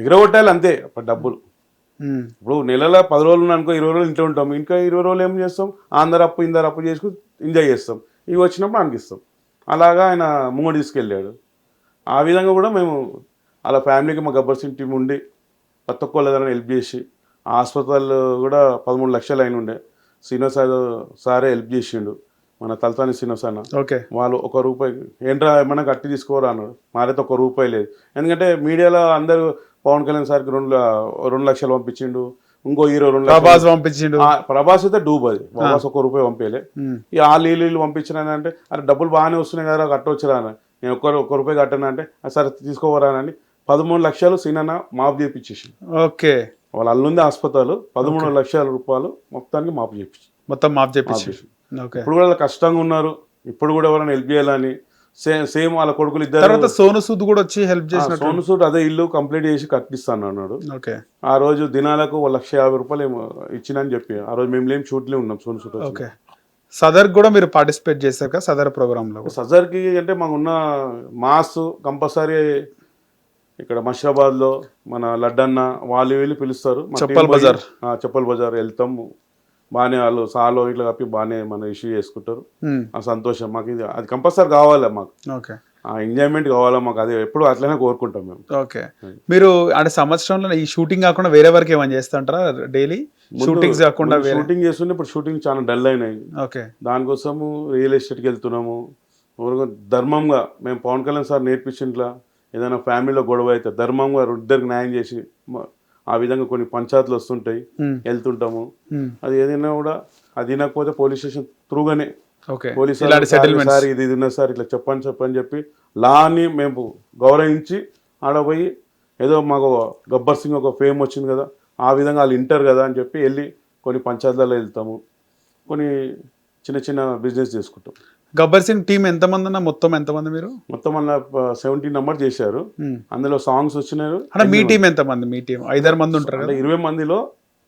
ఎగరగొట్టాలి అంతే డబ్బులు. ఇప్పుడు నెలలో 10 రోజులు అనుకో, 20 రోజులు ఇంట్లో ఉంటాం, ఇంకా 20 రోజులు ఏం చేస్తాం, అందరు అప్పు చేసుకుని ఎంజాయ్ చేస్తాం, ఇవి వచ్చినప్పుడు అనిపిస్తాం. అలాగా ఆయన ముంగడు తీసుకెళ్ళాడు. ఆ విధంగా కూడా మేము అలా ఫ్యామిలీకి మా గబ్బర్ సింగ్ టీం ఉండి కొత్త ఒక్కళ్ళ హెల్ప్ చేసి, హాస్పిటల్ కూడా 13 లక్షలు అయిన ఉండే, శ్రీనివాస్ సారే హెల్ప్ చేసిండు, మన తలసాని శ్రీనివాస్ అన్న. వాళ్ళు 1 రూపాయి ఏంట్రా ఏమన్నా కట్టి తీసుకోరా అన్నాడు. మారైతే 1 రూపాయి లేదు. ఎందుకంటే మీడియాలో అందరూ పవన్ కళ్యాణ్ సార్కి 2 లక్షలు పంపించిండు, ఇంకో హీరో 2 లక్షలు పంపించిండు. ప్రభాస్ అయితే డూబ్, అది ప్రభాస్ 1 రూపాయి పంపేలే. ఈ వీళ్ళు పంపించినానంటే అరే డబ్బులు బాగానే వస్తున్నాయి కదా కట్టవచ్చురా అని, నేను 1 రూపాయి కట్టాను అంటే సరే తీసుకోవరానని 13 లక్షలు సీనన్న మాపు చేపించేసి. ఓకే, వాళ్ళ అల్లుంది హాస్పిటల్, 13 లక్షల రూపాయలు మొత్తానికి మొత్తం మాపు చేపించి. ఇప్పుడు కూడా కష్టంగా ఉన్నారు, ఇప్పుడు కూడా ఎవరైనా హెల్ప్ చేయాలని సేమ్ వాళ్ళ కొడుకులు ఇద్దరు. సోను సూద్ కూడా వచ్చి హెల్ప్ చేసిన. సోను సూద్ అదే ఇల్లు కంప్లీట్ చేసి కట్టిస్తాను అన్నాడు. ఆ రోజు దినాలకు 1,50,000 రూపాయలు ఇచ్చినని చెప్పి ఆ రోజు మేము లేం షూట్లో ఉన్నాం సోను సూద్. ఓకే, సదర్ కూడా మీరు పార్టిసిపేట్ చేశారు కదా సదర్ ప్రోగ్రామ్ లో? సదర్కి అంటే మాకున్న మాస్ కంపల్సరీ ఇక్కడ మషీరాబాద్ లో మన లడ్డన్న వాళ్ళు వీళ్ళు పిలుస్తారు, చెప్పల్ బజార్ వెళ్తాము. బాగానే వాళ్ళు సాలో ఇట్లా కప్పి బాగానే మన ఇష్యూ చేసుకుంటారు. ఆ సంతోషం మాకు, ఇది అది కంపల్సరీ కావాలి మాకు, ఆ ఎంజాయ్మెంట్ కావాలా మాకు, అది ఎప్పుడు అట్లనే కోరుకుంటాం మేము. ఓకే, మీరు అంటే సంవత్సరంలో ఈ షూటింగ్ కాకుండా వేరే వరకు ఏమైనా చేస్తుంటారా? డైలీ షూటింగ్స్ కాకుండా షూటింగ్ చేస్తుంటే ఇప్పుడు షూటింగ్ చాలా డల్ అయినాయి. ఓకే, దానికోసము రియల్ ఎస్టేట్కి వెళ్తున్నాము. ధర్మంగా మేము పవన్ కళ్యాణ్ సార్ నేర్పించింట్లా ఏదైనా ఫ్యామిలీలో గొడవ అయితే ధర్మంగా ఇద్దరికి న్యాయం చేసి, ఆ విధంగా కొన్ని పంచాయతీలు వస్తుంటాయి, వెళ్తుంటాము. అది ఏదైనా కూడా అది వినకపోతే పోలీస్ స్టేషన్ త్రూగానే పోలీసు సార్ ఇది ఉన్నది సార్ ఇట్లా చెప్పని చెప్పి లాని మేము గౌరవించి ఆడపోయి, ఏదో మాకు గబ్బర్ సింగ్ ఒక ఫేమ్ వచ్చింది కదా, ఆ విధంగా వాళ్ళు వింటారు కదా అని చెప్పి వెళ్ళి కొన్ని పంచాయతీలలో వెళ్తాము, కొన్ని చిన్న చిన్న బిజినెస్ చేసుకుంటాం. గబ్బర్ సింగ్ టీం ఎంతమంది అన్న? మొత్తం ఎంతమంది మీరు? మొత్తం అలా 17 నంబర్ చేశారు, అందులో సాంగ్స్ వచ్చినారు. అంటే మీ టీం ఎంతమంది? మీ టీం 5-6 మంది ఉంటారు కదా. 20 మందిలో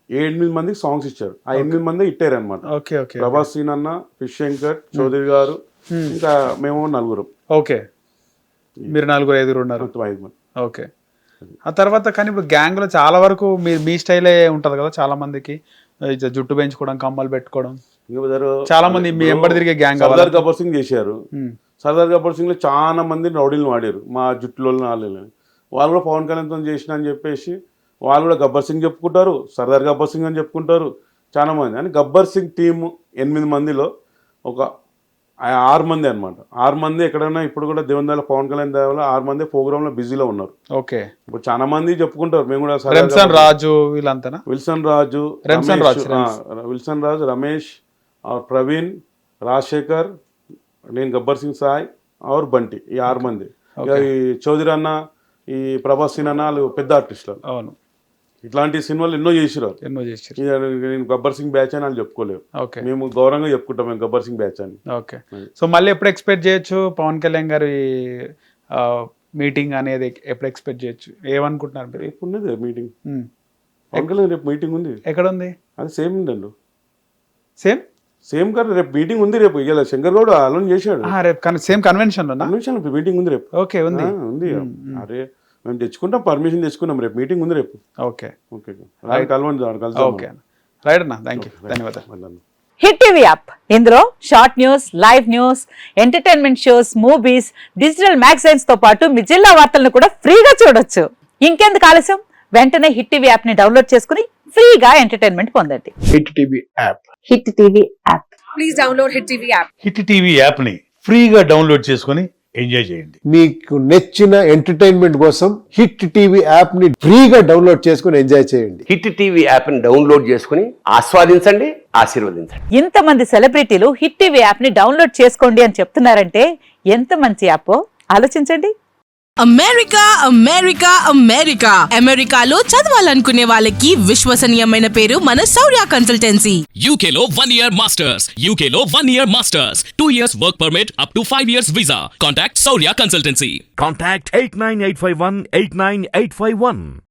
8 మందికి సాంగ్స్ ఇచ్చారు. ఆ 8 మంది ఇట్టారు అనమాట. ఓకే ఓకే ప్రభాస్ సీన్ అన్న, ఫిష్ శంకర్, చౌదరి గారు, ఇంకా మేము 4. ఓకే, మీరు 4-5 ఉన్నారు. మొత్తం 5 మంది. ఓకే. ఆ తర్వాత కానీ ఇప్పుడు గ్యాంగ్ లో చాలా వరకు మీ స్టైలే ఉంటది కదా, చాలా మందికి జుట్టు పెంచుకోవడం, కమ్మలు పెట్టుకోవడం, చాలా మంది మీ ఎంబడి తిరిగే గ్యాంగ్. సర్దార్ గబ్బర్ సింగ్ చేశారు. సర్దార్ గబ్బర్ సింగ్ లో చాలా మంది రౌడీలను వాడారు, మా జుట్టులో వాళ్ళు కూడా పవన్ కళ్యాణ్తో చేసిన అని చెప్పేసి వాళ్ళు కూడా గబ్బర్ సింగ్ చెప్పుకుంటారు, సర్దార్ గబ్బర్ సింగ్ అని చెప్పుకుంటారు చాలా మంది. అని గబ్బర్ సింగ్ టీము 8 మందిలో ఒక 6 మంది అనమాట. 6 మంది ఎక్కడైనా ఇప్పుడు కూడా దేవందాల పవన్ కళ్యాణ్ దేవాల 6 మంది ప్రోగ్రామ్ లో బిజీలో ఉన్నారు. ఓకే, ఇప్పుడు చాలా మంది చెప్పుకుంటారు. మేము కూడా విల్సన్ రాజు వీళ్ళంతా, విల్సన్ రాజు, రమేష్, ప్రవీణ్, రాజశేఖర్, నేను గబ్బర్ సింగ్ సాయ్ ఆర్ బంటి, ఈ 6 మంది. ఈ చౌదరి అన్న, ఈ ప్రభాస్ సీన్ అన్న వాళ్ళు పెద్ద ఆర్టిస్టులు. అవును, ఇట్లాంటి సినిమాలు ఎన్నో చేసిరు. నేను గబ్బర్ సింగ్ బ్యాచ్ అని వాళ్ళు చెప్పుకోలేవు. మేము గౌరవంగా చెప్పుకుంటాం మేము గబ్బర్ సింగ్ బ్యాచ్ అని. ఓకే, సో మళ్ళీ ఎప్పుడు ఎక్స్పెక్ట్ చేయొచ్చు పవన్ కళ్యాణ్ గారి మీటింగ్ అనేది? ఎప్పుడు ఎక్స్పెక్ట్ చేయొచ్చు? ఏమనుకుంటున్నారు మీరు? రేపు ఉన్నది మీటింగ్. పవన్ కళ్యాణ్ రేపు మీటింగ్ ఉంది. ఎక్కడ ఉంది? అది సేమ్ ఉందండి. సేమ్ కాదు, రేపు మీటింగ్ ఉంది. రేపు ఇలా శంకర్ గౌడ్ అలోన్ చేశాడు. రేపు సేమ్ కన్వెన్షన్ మీటింగ్ ఉంది రేపు. ఓకే, ఉంది. అరే మేము తెచ్చుకుంటాం, పర్మిషన్ తెచ్చుకున్నాం. రేపు మీటింగ్ ఉంది రేపు. ఓకే ఓకే ఓకే రైట్ అన్న, థ్యాంక్ యూ, ధన్యవాదాలు. హిట్ టీవీ యాప్, ఇందులో short news, live news, entertainment shows, movies, digital magazines తో పాటు మీ జిల్లా వార్తలను కూడా ఫ్రీగా చూడొచ్చు. ఇంకెందుకు ఆలస్యం, వెంటనే హిట్ టీవీ యాప్ ని డౌన్లోడ్ చేసుకుని ఫ్రీగా ఎంటర్టైన్మెంట్ పొందండి. Hit TV app. Hit TV app. Please download hit TV app. Hit TV app ని ఫ్రీగా డౌన్లోడ్ చేసుకుని ఎంజాయ్ చేయండి. మీకు నచ్చిన ఎంటర్టైన్మెంట్ కోసం హిట్ టీవీ యాప్ ని ఫ్రీగా డౌన్లోడ్ చేసుకుని ఎంజాయ్ చేయండి. హిట్ టీవీ యాప్ ని డౌన్లోడ్ చేసుకుని ఆస్వాదించండి, ఆశీర్వదించండి. ఇంతమంది సెలబ్రిటీలు హిట్ టీవీ యాప్ ని డౌన్లోడ్ చేసుకోండి అని చెప్తున్నారంటే ఎంత మంచి యాప్ ఆలోచించండి. అమెరికా అమెరికా అమెరికా అమెరికాలో చదవాలనుకునే వాళ్ళకి విశ్వసనీయమైన పేరు మన శౌర్య కన్సల్టెన్సీ. UK లో 1 year masters, UK లో 1 year masters, 2 years work permit up to 5 years visa. Contact Saurya Consultancy. Contact 89851 89851.